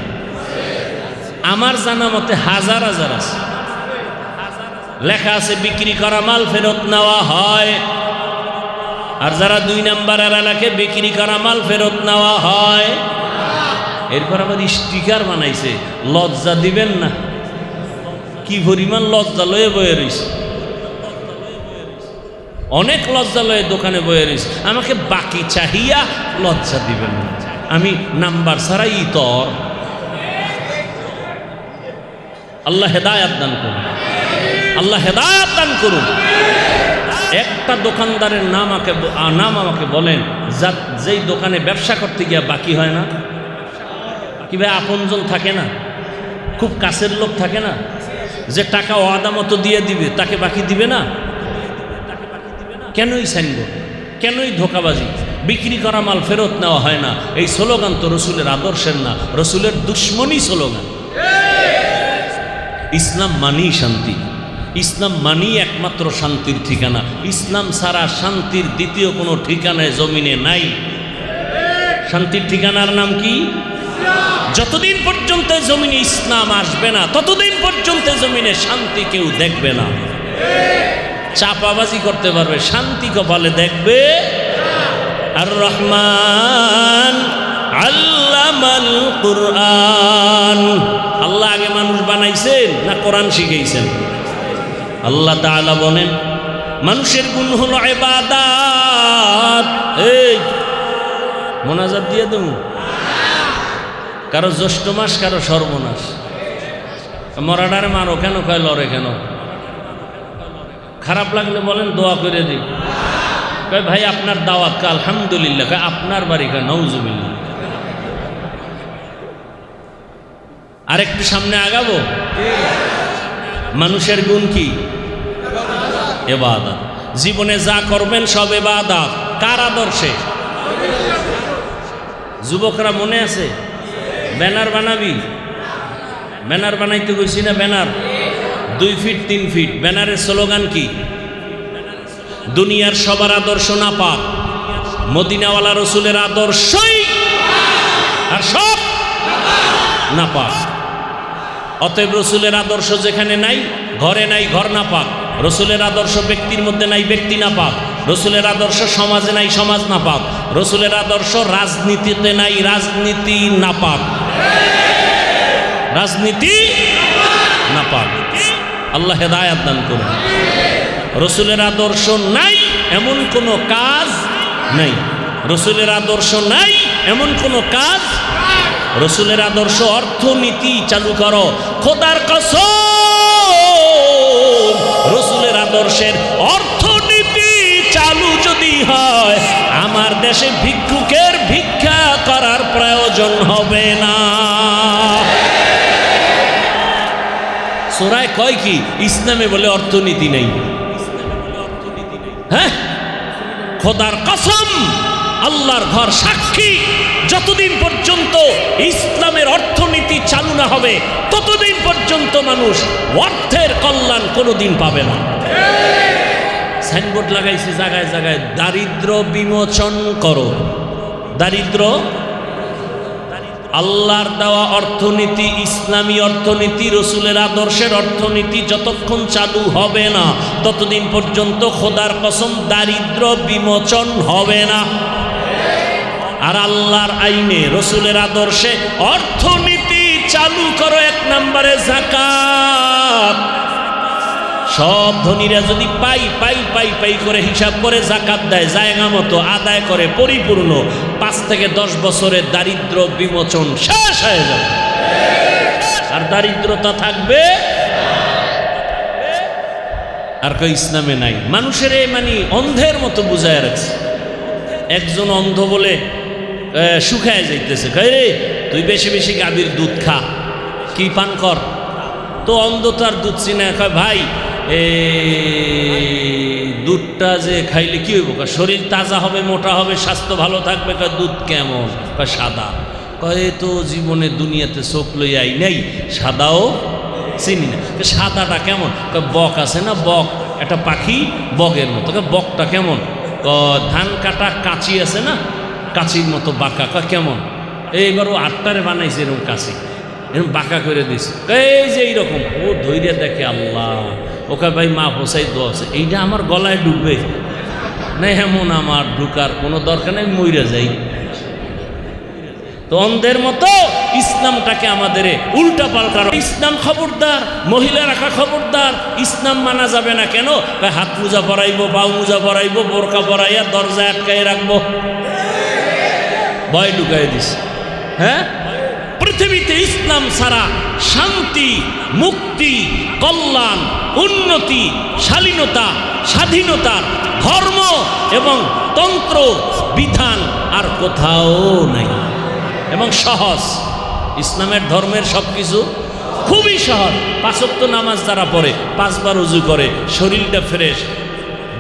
আমার জানা মতে হাজার হাজার আছে। লেখা আছে বিক্রি করা মাল ফেরত নেওয়া হয়। আর যারা 2 নাম্বারের এলাকে বিক্রি করা মাল ফেরত নেওয়া হয়। এরপর আবার স্টিকার বানাইছে, লজ্জা দিবেন না? কি পরিমাণ লজ্জা লয়ে বয়ে রইছে, অনেক লজ্জা লয়ে দোকানে বয়ে রইছে। আমাকে বাকি চাহিয়া লজ্জা দিবেন না, আমি নাম্বার ছাড়াই ইতর। আল্লাহ হেদায়াত দান করুন, আল্লাহ হেদায়াত দান করুন। একটা দোকানদারের নাম আমাকে বলেন যেই দোকানে ব্যবসা করতে গিয়া বাকি হয় না। কি ভাই, আপনজন থাকে না, খুব কাছের লোক থাকে না, যে টাকা ওয়াদা মতো দিয়ে দিবে তাকে বাকি দিবে না? কেনই সাইনবোর্ড, কেনই ধোঁকাবাজি? বিক্রি করা মাল ফেরত নেওয়া হয় না, এই স্লোগান তো রসুলের আদর্শের না, রসুলের দুশ্মনী স্লোগান। ইসলাম মানি শান্তি, ইসলাম মানি একমাত্র শান্তির ঠিকানা। ইসলাম ছাড়া শান্তির দ্বিতীয় কোনো ঠিকানায় জমিনে নাই। শান্তির ঠিকানার নাম কি? যতদিন পর্যন্ত জমিনে ইসলাম আসবে না ততদিন পর্যন্ত জমিনে শান্তি কেউ দেখবে না। চাপাবাজি করতে পারবে, শান্তি কপালে দেখবে। আর রহমান আল্লামাল কুরআন। আল্লাহ আগে মানুষ বানাইছেন না কোরআন শিখাইছেন? আল্লাহ তাআলা বলেন মানুষের গুণ হলো ইবাদত। এই মোনাজাত দিয়ে দেব, কারো জ্যৈষ্ঠ মাস কারো সর্বনাশ। মরাডারে মারো কেন, কয় লড়ে কেন? খারাপ লাগলে বলেন দোয়া করে দিই। কয় ভাই আপনার দাওয়াত, কা আলহামদুলিল্লাহ। কয় আপনার বাড়ি, কয় নাউজুবিল্লাহ। আরেকটু সামনে আগাবো। মানুষের গুণ কি? ইবাদত। জীবনে যা করবেন সব ইবাদত। কার আদর্শে? যুবকরা মনে আছে? ব্যানার বানাবি, ব্যানার বানাইতে কইছি না? Banner 2 feet 3 feet. ব্যানারের স্লোগান কি? দুনিয়ার সবার আদর্শ না পাক, মদিনাওয়ালা রসুলের আদর্শই আর সব না পাক। অতএব রসুলের আদর্শ যেখানে নাই, ঘরে নাই, ঘর না পাক। রসুলের আদর্শ ব্যক্তির মধ্যে নাই, ব্যক্তি না পাক। রসুলের আদর্শ সমাজে নাই, সমাজ না পাক। রসুলের আদর্শ রাজনীতিতে নাই, রাজনীতি না পাক, রাজনীতি না পাক। আল্লাহ হেদায়াত দান করুন। রসুলের আদর্শ নাই এমন কোনো কাজ নাই, রসুলের আদর্শ নাই এমন কোনো কাজ। রসুলের আদর্শ অর্থনীতি চালু করো, খোদার কসম রসুলের আদর্শের অর্থনীতি চালু যদি হয় আমার দেশে ভিক্ষুকের ভিক্ষা করার প্রয়োজন হবে না। সূরায় কয় কি? ইসলামে বলে অর্থনীতি নেই। হ্যাঁ, খোদার কসম, আল্লাহর ঘর সাক্ষী, যতদিন পর্যন্ত ইসলামের অর্থনীতি চালু না হবে ততদিন পর্যন্ত মানুষ অর্থের কল্যাণ কোনোদিন পাবে না। সাইনবোর্ড লাগাইছে জায়গায় জায়গায়, দারিদ্র বিমোচন করো। দারিদ্র, আল্লাহর দেওয়া অর্থনীতি, ইসলামী অর্থনীতি, রসুলের আদর্শের অর্থনীতি যতক্ষণ চালু হবে না ততদিন পর্যন্ত খোদার কসম দারিদ্র বিমোচন হবে না। আর আল্লাহর আইনে, রসুলের আদর্শে অর্থনীতি চালু করো। 1 নম্বরে যাকাত। সব ধনীরা যদি পাই পাই পাই পাই করে হিসাব করে যাকাত দেয়, জায়গা মতো আদায় করে পরিপূর্ণ, 5 থেকে 10 বছরে দারিদ্র বিমোচন শেষ হয়ে যাবে। আর দারিদ্রতা থাকবে আর কই ইসলামে নাই। মানুষের মানে অন্ধের মতো বুঝায় রাখছে। একজন অন্ধ বলে শুকায় যাইতেছে, কই রে তুই বেশি বেশি গাভীর দুধ খা, কি পান কর। তো অন্ধ তো আর দুধ চিনে, কয় ভাই দুধটা যে খাইলে কি হইব, শরীর তাজা হবে, মোটা হবে, স্বাস্থ্য ভালো থাকবে। কয় দুধ কেমন? কয় সাদা। কয় তো জীবনে দুনিয়াতে চোখ লই আই নাই, সাদাও চিনি না। সাদাটা কেমন? কয় বক আছে না, বক একটা পাখি, বগের মতো। বকটা কেমন? ধান কাটা কাঁচি আছে না, কাঁচির মতো বাঁকা। কয় কেমন? এইবারও 8টারে বানাইছে এরকম কাঁচি, এরকম বাঁকা করে দিছে। এই যে এইরকম। ও ধৈর্য দেখে আল্লাহ, ওকে ভাই মা পোসাই দোয়া আছে, এইটা আমার গলায় ডুববে না, এমন আমার ঢুকার কোনো দরকার নেই, মইরা যাই। তো অন্ধের মতো ইসলামটাকে আমাদের উল্টা পাল্টা। ইসলাম খবরদার, মহিলা রাখা খবরদার, ইসলাম মানা যাবে না। কেন? হাত মোজা পরাইবো, পাও মোজা পরাইবো, বোরকা পরাইয়া দরজা আটকাই রাখবো, ভয় ঢুকাই দিস। হ্যাঁ, পৃথিবীতে ইসলাম ছাড়া শান্তি, মুক্তি, কল্যাণ, উন্নতি, শালীনতা, স্বাধীনতার ধর্ম এবং তন্ত্র বিধান আর কোথাও নাই। এবং সহজ, ইসলামের ধর্মের সব কিছু খুবই সহজ। 5 ওয়াক্ত নামাজ যারা পড়ে, 5 বার উজু করে, শরীরটা ফ্রেশ,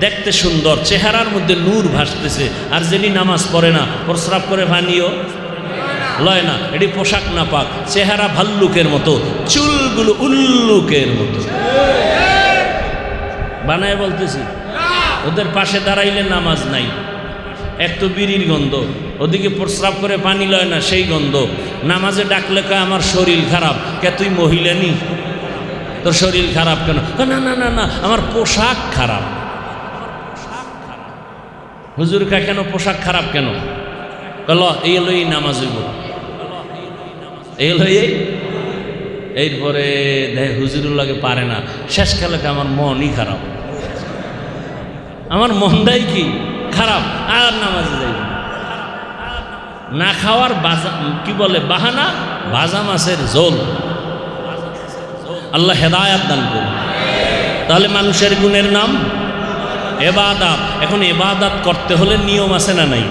দেখতে সুন্দর, চেহারার মধ্যে নূর ভাসতেছে। আর যিনি নামাজ পড়ে না, প্রস্রাব করে পানিও লয় না, এটি পোশাক না পাক, চেহারা ভাল্লুকের মতো, চুলগুলো উল্লুকের মতো। বানায় বলতেছি, ওদের পাশে দাঁড়াইলে নামাজ নাই। এক তো বিড়ির গন্ধ, ওদিকে প্রস্রাব করে পানি লয় না, সেই গন্ধ। নামাজে ডাকলে কয় আমার শরীর খারাপ। কে তুই মহিলা নি, তোর শরীর খারাপ কেন? না না না না, আমার পোশাক খারাপ। হুজুর কা কেন পোশাক খারাপ কেন? কল এই হলো এই নামাজ হইব, এই হলো এরপরে দেখ হুজুরের লাগে পারে না, শেষ খেলে আমার মনই খারাপ, আমার মনটাই কি খারাপ, আর নামাজে যাইব না। খাওয়ার বাজা কি বলে বাহানা, ভাজা মাছের ঝোল। আল্লাহ হেদায়াত দান করুন। তাহলে মানুষের গুণের নাম এবাদাত। এখন এবাদাত করতে হলে নিয়ম আছে না নাই?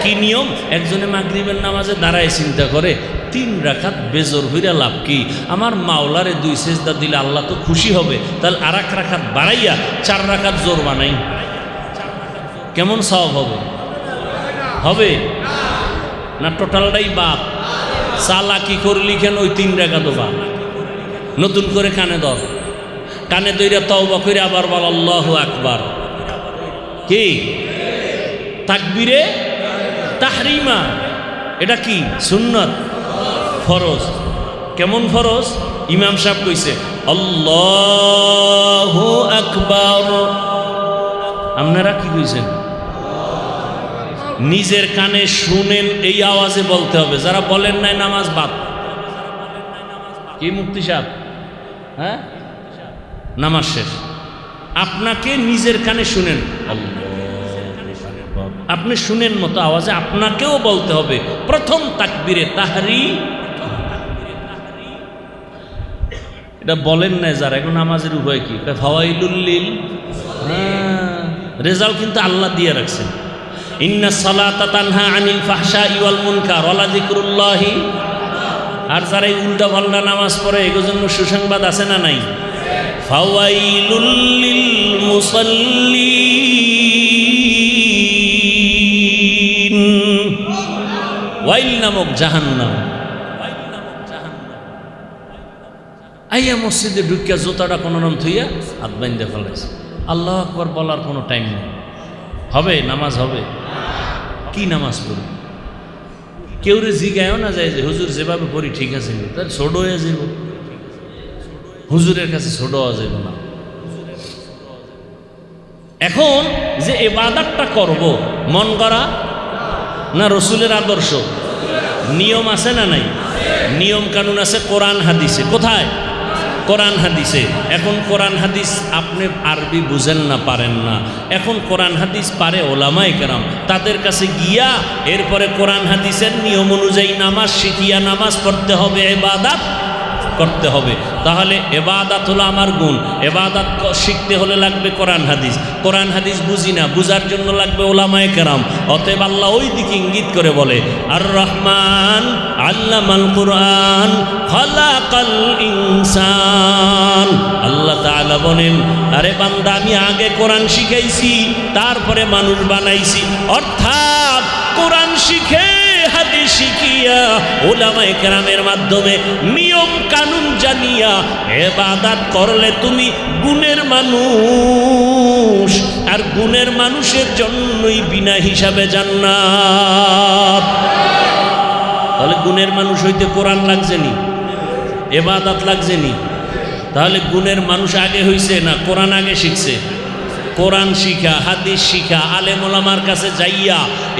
কি নিয়ম? একজনে মাগরিবের নামাজে দাঁড়ায় চিন্তা করে 3 রাকাত বেজর হইরা লাভ কি? আমার মাওলারে 2 সেজদা দিলে আল্লাহ তো খুশি হবে, তাহলে আর 1 রাকাত বাড়াইয়া 4 রাকাত জোর বানাই, কেমন সওয়াব হবে? হবে না? টোটালটাই বাপ। চালাকি করলি কেন? ওই 3 রাকাতও বাপ। নতুন করে কানে ধর, কানে দইরা তওবা করে আবার বল আল্লাহু আকবার। কি তাকবীরে তাহরিমা, এটা কি সুন্নত? ফরজ। কেমন ফরজ? ইমাম সাহেব কইছে আল্লাহু আকবার, আপনারা কি কইছেন? নিজের কানে শুনেন, এই আওয়াজে বলতে হবে। যারা বলেন নাই নামাজ বাদ। কি মুফতি সাহেব? হ্যাঁ, নামাজ শেষ। আপনাকে নিজের কানে শুনেন, আপনি শুনেন মতো আওয়াজে আপনাকেও বলতে হবে প্রথম তাকবীরে তাহরি। এটা বলেন না যারা, এখন নামাজের উপায় কি? ফাওয়াইলুল, রেজাল্ট কিন্তু আল্লাহ দিয়ে রাখছেন। ইন্না সালাতা তানহা আনিল ফাহশাই ওয়াল মুনকার ওয়ালা যিকরুল্লাহি। আর যারা এই উল্টা পাল্টা নামাজ পড়ে, এগুলোর জন্য সুসংবাদ আছে না নাই? ফাওয়াইলুল লিল মুসাল্লিন, ওয়াইল নামক জাহান্নাম। আইয়া মসজিদে ঢুকিয়া জুতাটা কোনো নাম থইয়া হাত বাইন্দে ফেলাইছে। আল্লাহু আকবার বলার কোনো টাইম নেই। হবে নামাজ? হবে। কি নামাজ পড়ি? কেউ রে জিগায়ও না যায় যে হুজুর যেভাবে পড়ি ঠিক আছে, তার ছোট হয়ে যাব, হুজুরের কাছে ছোট হওয়া যাবে না। এখন যে ইবাদতটা করব, মন করা না রসুলের আদর্শ? নিয়ম আছে না নাই? নিয়ম কানুন আছে কোরআন হাদিসে। কোথায়? কোরআন হাদিসে। এখন কোরআন হাদিস আপনি আরবি বুঝেন না, পারেন না। এখন কোরআন হাদিস পারে ওলামায়ে কেরাম, তাদের কাছে গিয়া এরপরে কোরআন হাদিসের নিয়ম অনুযায়ী নামাজ শিখিয়া নামাজ পড়তে হবে। ইবাদত করতে হবে। তাহলে এবাদত হলো আমার গুণ। এবাদত শিখতে হলে লাগবে কোরআন হাদিস। কোরআন হাদিস বুঝি না, বুঝার জন্য লাগবে ওলামায়ে কেরাম। অতএব আল্লাহ ওই দিকে ইঙ্গিত করে বলে, আর রহমান আল্লামাল কুরআন খালাকাল ইনসান। আল্লাহ তাআলা বলেন, আরে বান্দা আমি আগে কোরআন শিখাইছি, তারপরে মানুষ বানাইছি। অর্থাৎ কোরআন শিখে হাদিস শিখিয়া ওলামায়ে কেরামের মাধ্যমে নিয়ম কানুন জানিয়া ইবাদত করলে তুমি গুণের মানুষ, আর গুণের মানুষের জন্যই বিনা হিসাবে জান্নাত। তাহলে গুণের মানুষ হইতে কোরআন লাগছেনি, ইবাদত লাগছেনি। তাহলে গুণের মানুষ আগে হইছে না কোরআন আগে শিখছে? কোরআন শিখা, হাদিস শিখা, আলেম ওলামার কাছে যাইয়া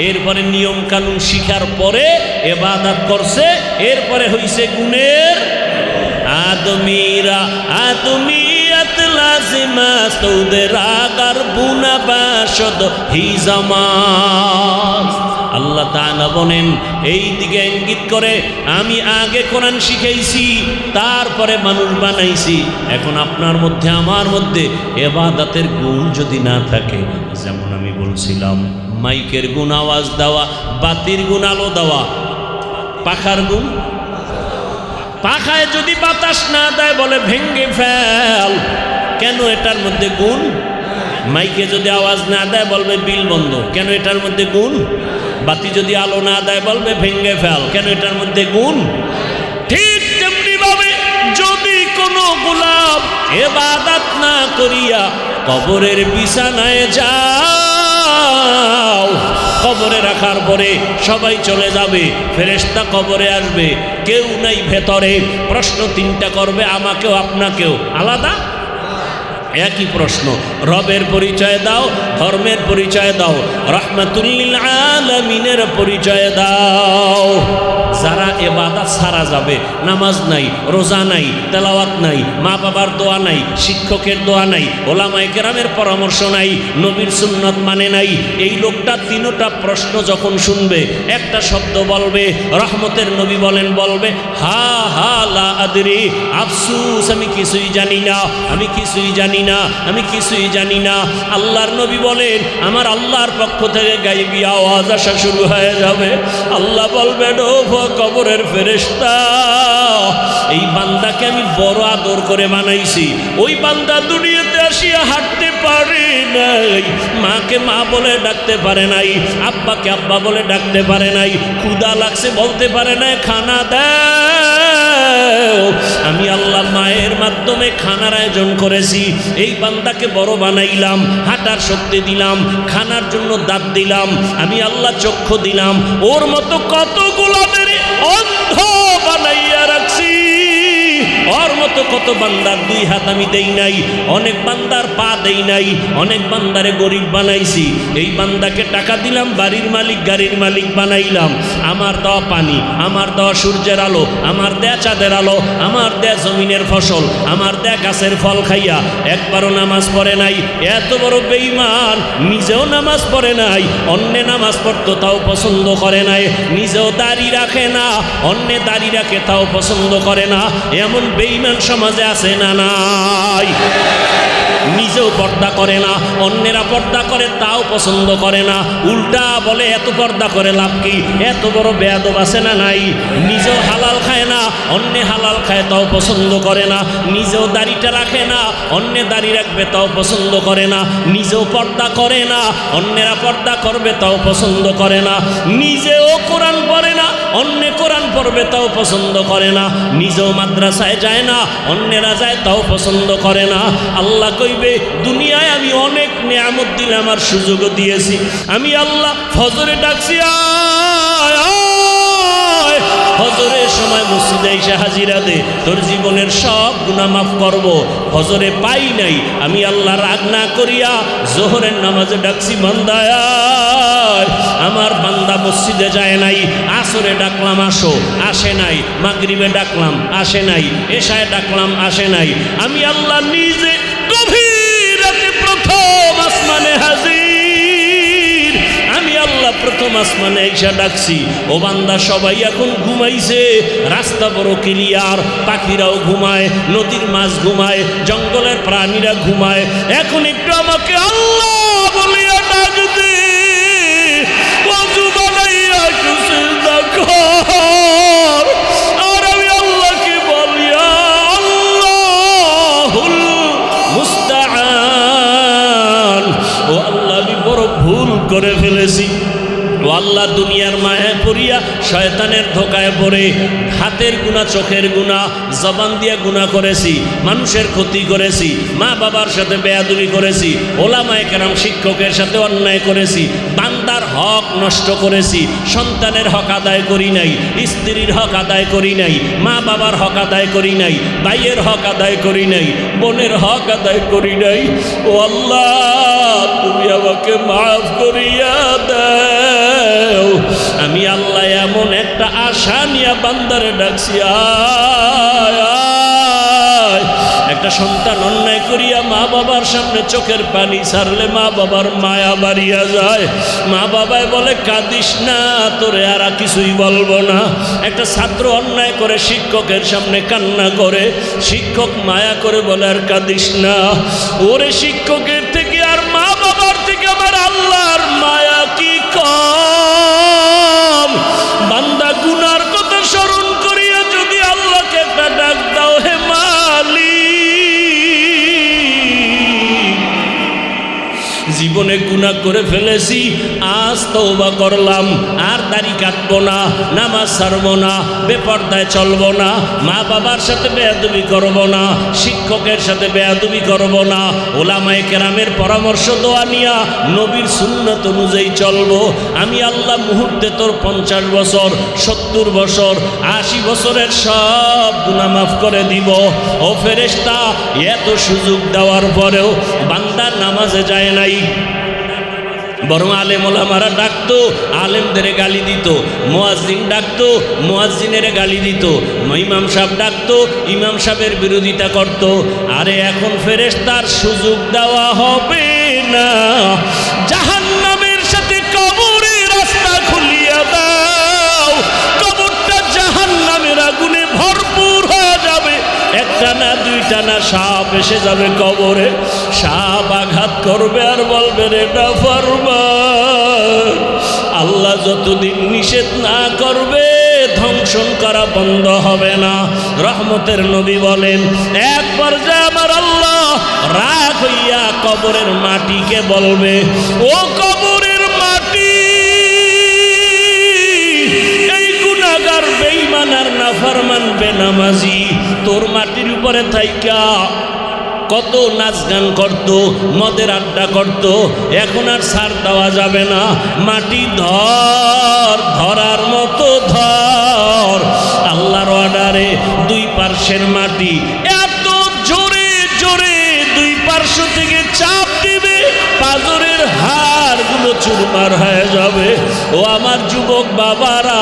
এরপরে নিয়ম কানুন শিখার পরে ইবাদত করছে, এরপরে হইছে গুণের আদমিরা। আদমিয়াত লাজিমা সৌদের আগার বুনা বাসদ হিজামাত। আল্লাহ তাআলা বলেন, এই দিকে ইঙ্গিত করে আমি আগে কোরআন শিখাইছি, তারপরে মানুষ বানাইছি। এখন আপনার মধ্যে আমার মধ্যে ইবাদতের গুণ যদি না থাকে, যেমন আমি বলছিলাম মাইকের গুণ আওয়াজ দেওয়া, বাতির গুণ আলো দেওয়া, পাখার গুণ, পাখায় যদি বাতাস না দেয় বলে ভেঙ্গে ফেল। কেন? এটার মধ্যে গুণ। মাইকে যদি আওয়াজ না দেয় বলবে বিল বন্ধ। কেন? এটার মধ্যে গুণ। বাতি যদি আলো না দেয় বলবে ভেঙ্গে ফেল। কেন? এটার মধ্যে গুণ। ঠিক তেমনি ভাবে যদি কোনো গোলাম ইবাদত না করিয়া কবরের বিছানায় যাও, কবরে রাখার পরে সবাই চলে যাবে, ফেরেশতা কবরে আসবে, কেউ নাই ভেতরে। প্রশ্ন তিনটা করবে, আমাকেও আপনাকেও। আলাদা? একই প্রশ্ন। রবের পরিচয় দাও, ধর্মের পরিচয় দাও, রাহমাতুল আলামিনের পরিচয় দাও। যারা ইবাদত ছাড়া যাবে, নামাজ নাই, রোজা নাই, তেলাওয়াত নাই, মা বাবার দোয়া নাই, শিক্ষকের দোয়া নাই, ওলামায়ে কেরামের পরামর্শ নাই, নবীর সুন্নাত মানে নাই, এই লোকটা তিনটা প্রশ্ন যখন শুনবে একটা শব্দ বলবে, রহমতের নবী বলেন, বলবে হা হা লা আদরি, আফসুস আমি কিছুই জানি না, আমি কিছুই জানি না, আমি কিছুই জানি না। আল্লাহর নবী বলেন, আমার আল্লাহর পক্ষ থেকে গায়বী আওয়াজ আসা শুরু হয়ে যাবে। আল্লাহ বলবেন, ও কবরের ফেরেশতা, এই বান্দাকে আমি বড় আদর করে বানাইছি। ওই বান্দা দুনিয়াতে আসিয়া হাঁটতে পারে নাই, মাকে মা বলে ডাকতে পারে নাই, আব্বাকে আব্বা বলে ডাকতে পারে নাই, ক্ষুধা লাগছে বলতে পারে নাই, খানা দাও। আমি আল্লাহ মায়ের মাধ্যমে খানার আয়োজন করেছি। এই বান্দাকে বড় বানাইলাম, হাঁটার শক্তি দিলাম, খানার জন্য দাঁত দিলাম, আমি আল্লাহ চক্ষু দিলাম। ওর মতো কত গোলামের অন্ধ বানাইয়া রাখছি, ওর মতো কত বান্দার দুই হাত আমি দেই নাই, অনেক বান্দার পা দেই নাই, অনেক বান্দারে গরিব বানাইছি। এই বান্দাকে টাকা দিলাম, বাড়ির মালিক গাড়ির মালিক বানাইলাম। আমার দেওয়া পানি, আমার দেওয়া সূর্যের আলো, আমার দেয়া চাঁদের আলো, আমার দেয়া জমিনের ফসল, আমার দেয়া গাছের ফল খাইয়া একবারও নামাজ পড়ে নাই। এত বড় বেঈমান, নিজেও নামাজ পড়ে নাই, অন্যে নামাজ পড়তো তাও পছন্দ করে নাই, নিজেও দাড়ি রাখে না, অন্যে দাড়ি রাখে তাও পছন্দ করে না। এমন বেঈমান সমাজে আছে না নাই? নিজেও পর্দা করে না, অন্যেরা পর্দা করে তাও পছন্দ করে না, উল্টা বলে এত পর্দা করে লাভ কি? এত বড় বেয়াদব আছে না নাই? নিজেও হালাল খায় না, অন্যে হালাল খায় তাও পছন্দ করে না, নিজেও দাড়িটা রাখে না, অন্যে দাড়ি রাখবে তাও পছন্দ করে না, নিজেও পর্দা করে না, অন্যেরা পর্দা করবে তাও পছন্দ করে না, নিজেও কোরআন পড়ে না, অন্যে কোরআন পড়বে তাও পছন্দ করে না, নিজেও মাদ্রাসায় যায় না, অন্যেরা যায় তাও পছন্দ করে না। আল্লাহ কইবে, দুনিয়ায় আমি অনেক নিয়ামত দিলাম আর সুযোগও দিয়েছি। আমি আল্লাহ ফজরে ডাকছি, ফজরের সময় মসজিদে এসে হাজিরা দে, তোর জীবনের সব গুনাহ মাফ করব। ফজরে পাই নাই, আমি আল্লাহ রাগ না করিয়া জোহরের নামাজে ডাকছি, বান্দায় আমার বান্দা মসজিদে যায় নাই, আসরে ডাকলাম আসো, আসে নাই, মাগরিবে ডাকলাম আসে নাই, এশায় ডাকলাম আসে নাই। আমি আল্লাহ নিজে গভীর রাতে প্রথম আসমানে হাজির। আমি আল্লাহ আল্লাহ প্রথম আসমানে এসে ডাকছি, ও বান্দা সবাই এখন ঘুমাইছে, রাস্তা বড় ক্লিয়ার, পাখিরাও ঘুমায়, নদীর মাছ ঘুমায়, জঙ্গলের প্রাণীরা ঘুমায়, এখন একটু আমাকে আল্লাহ বলিয়া ডাক দে, ওযু বানাইয়া একটু সিজদা কর। আর আমি আল্লাহকে বলিয়া আল্লাহুল মুস্তাআন, ও আল্লাহ আমি বড় ভুল করে ফেলেছি। ও আল্লাহ, দুনিয়ার মায়া পড়িয়া শয়তানের ধোকায় পড়ে হাতের গুনাহ, চোখের গুনাহ, জবান দিয়া গুনাহ করেছি, মানুষের ক্ষতি করেছি, মা বাবার সাথে বেয়াদবি করেছি, ওলামায়ে কেরাম শিক্ষকের সাথে অন্যায় করেছি, বান্দার হক নষ্ট করেছি, সন্তানের হক আদায় করি নাই, স্ত্রীর হক আদায় করি নাই, মা বাবার হক আদায় করি নাই, ভাইয়ের হক আদায় করি নাই, বোনের হক আদায় করি নাই। ও আল্লাহ, তুমি আমাকে মাফ করিয়া দাও। আমি আল্লাহ এমন একটা আশা নিয়ে বান্দারে ডাকছি, আয় আয়। একটা সন্তান অন্যায় করিয়া মা বাবার সামনে চোখের পানি ছাড়লে মা বাবার মায়া বাড়িয়া যায়। মা বাবাই বলে কাঁদিস না, তোরে আর কিছুই বলবো না। একটা ছাত্র অন্যায় করে শিক্ষকের সামনে কান্না করে, শিক্ষক মায়া করে বলে আর কাঁদিস না। ওরে শিক্ষকের থেকে আর মা বাবার থেকে আমার আল্লাহর মায়া কি কম? বান্দা গুনার কথা স্মরণ করিয়া যদি আল্লাহকে একটা ডাক দাও, হে মালিক, জীবনে গুনাহ করে ফেলেছি, আজ তওবা করলাম, আর দাড়ি কাটবো না, নামাজ ছাড়বো না, বেপরদায় চলবো না, মা বাবার সাথে বেয়াদবি করবো না, শিক্ষকের সাথে বেয়াদবি করবো না, ওলামায়ে কেরামের পরামর্শ দোয়া নিয়া নবীর সুন্নাত অনুযায়ী চলবো। আমি আল্লাহ মুহূর্তে তোর 50 বছর, 70 বছর, 80 বছরের সব গুনাহ মাফ করে দিব। ও ফেরেশতা, এত সুযোগ দেওয়ার পরেও বান্দা নামাজে যায় নাই, বরং আলেম ওলামারা ডাকতো, আলেমদের গালি দিত, মুয়াজ্জিন ডাকতো, মুয়াজ্জিনের গালি দিত, ইমাম সাহেব ডাকতো, ইমাম সাহেবের বিরোধিতা করত। আরে এখন ফেরেশতার সুযোগ দেওয়া হবে না, জাহান্নামের সাথে কবরের রাস্তা খুলিয়া দাও, কবরটা জাহান্নামের আগুনে ভরপুর হয়ে যাবে। একটা না, দুইটা না, সাপ এসে যাবে কবরে, সাপ আঘাত করবে আর বলবে রে নাফরমান। আল্লাহ যতদিন নিষেধ না করবে ধ্বংসন করা বন্ধ হবে না। রহমতের নবী বলেন, এক পর্যায়ে আমার আল্লাহ রাগ হইয়া কবরের মাটিকে বলবে, ও কবরের মাটি, এই গুনাহগার বেঈমান আর নাফরমান বেনামাজি তোর মাটির উপরে থাইকা কত নাচ গান করতো, মদের আড্ডা করতো, এখন আর ছাড় দেওয়া যাবে না। মাটি ধর, ধরার মতো ধর। আল্লাহর অর্ডারে দুই পার্শ্বের মাটি এত জোরে জোরে দুই পার্শ্ব থেকে চাপ দিবে, পাজরের হাড়গুলো চুরমার হয়ে যাবে। ও আমার যুবক বাবারা,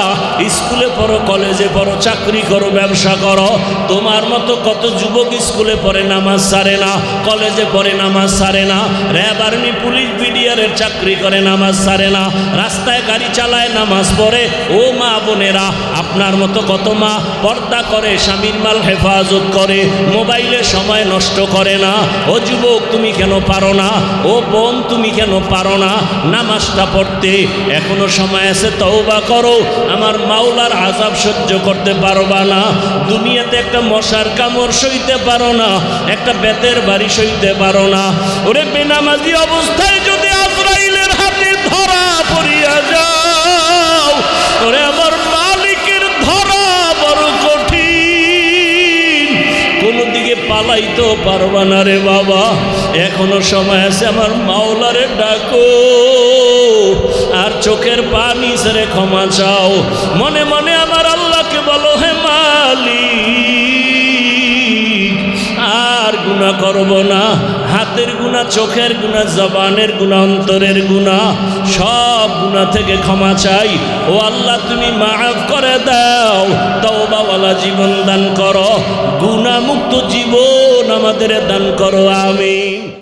স্কুলে পড়ো, কলেজে পড়ো, চাকরি করো, ব্যবসা করো, তোমার মতো কত যুবক স্কুলে পড়ে নামাজ ছাড়ে না, কলেজে পড়ে নামাজ ছাড়ে না, র্যাব আর্মি পুলিশ বিডিআরের চাকরি করে নামাজ ছাড়ে না, রাস্তায় গাড়ি চালায় নামাজ পড়ে। ও মা বোনেরা, আপনার মতো কত মা পর্দা করে, স্বামীর মাল হেফাজত করে, মোবাইলে সময় নষ্ট করে না। ও যুবক, তুমি কেন পারো না? ও বোন, তুমি কেন পারো না নামাজটা পড়তে? এখনো সময় আছে, তওবা করো। আমার মাওলার আযাব সহ্য করতে পারবা না। দুনিয়াতে একটা মশার কামড় সইতে পারো না, একটা বেতের বাড়ি সইতে পারো না। ওরে বেনামাজি অবস্থায় যদি আজরাইলের হাতে ধরা পড়িয়া যাও, ওরে আমার মালিকের ধরা বড় কঠিন, কোনো দিকে পালাইতেও পারবা না রে বাবা। এখনো সময় আছে, আমার মাওলারে ডাকো আর চোখের পানি ছেড়ে ক্ষমা চাও। মনে মনে আমার আল্লাহকে বলো, হে মালিক, আর গুনাহ করব না। হাতের গুনাহ, চোখের গুনাহ, জবানের গুনাহ, অন্তরের গুনাহ, সব গুনাহ থেকে ক্ষমা চাই। ও আল্লাহ, তুমি মাফ করে দাও, তওবাওয়ালা জীবন দান করো, গুনাহ মুক্ত জীবন আমাদের দান করো, আমিন।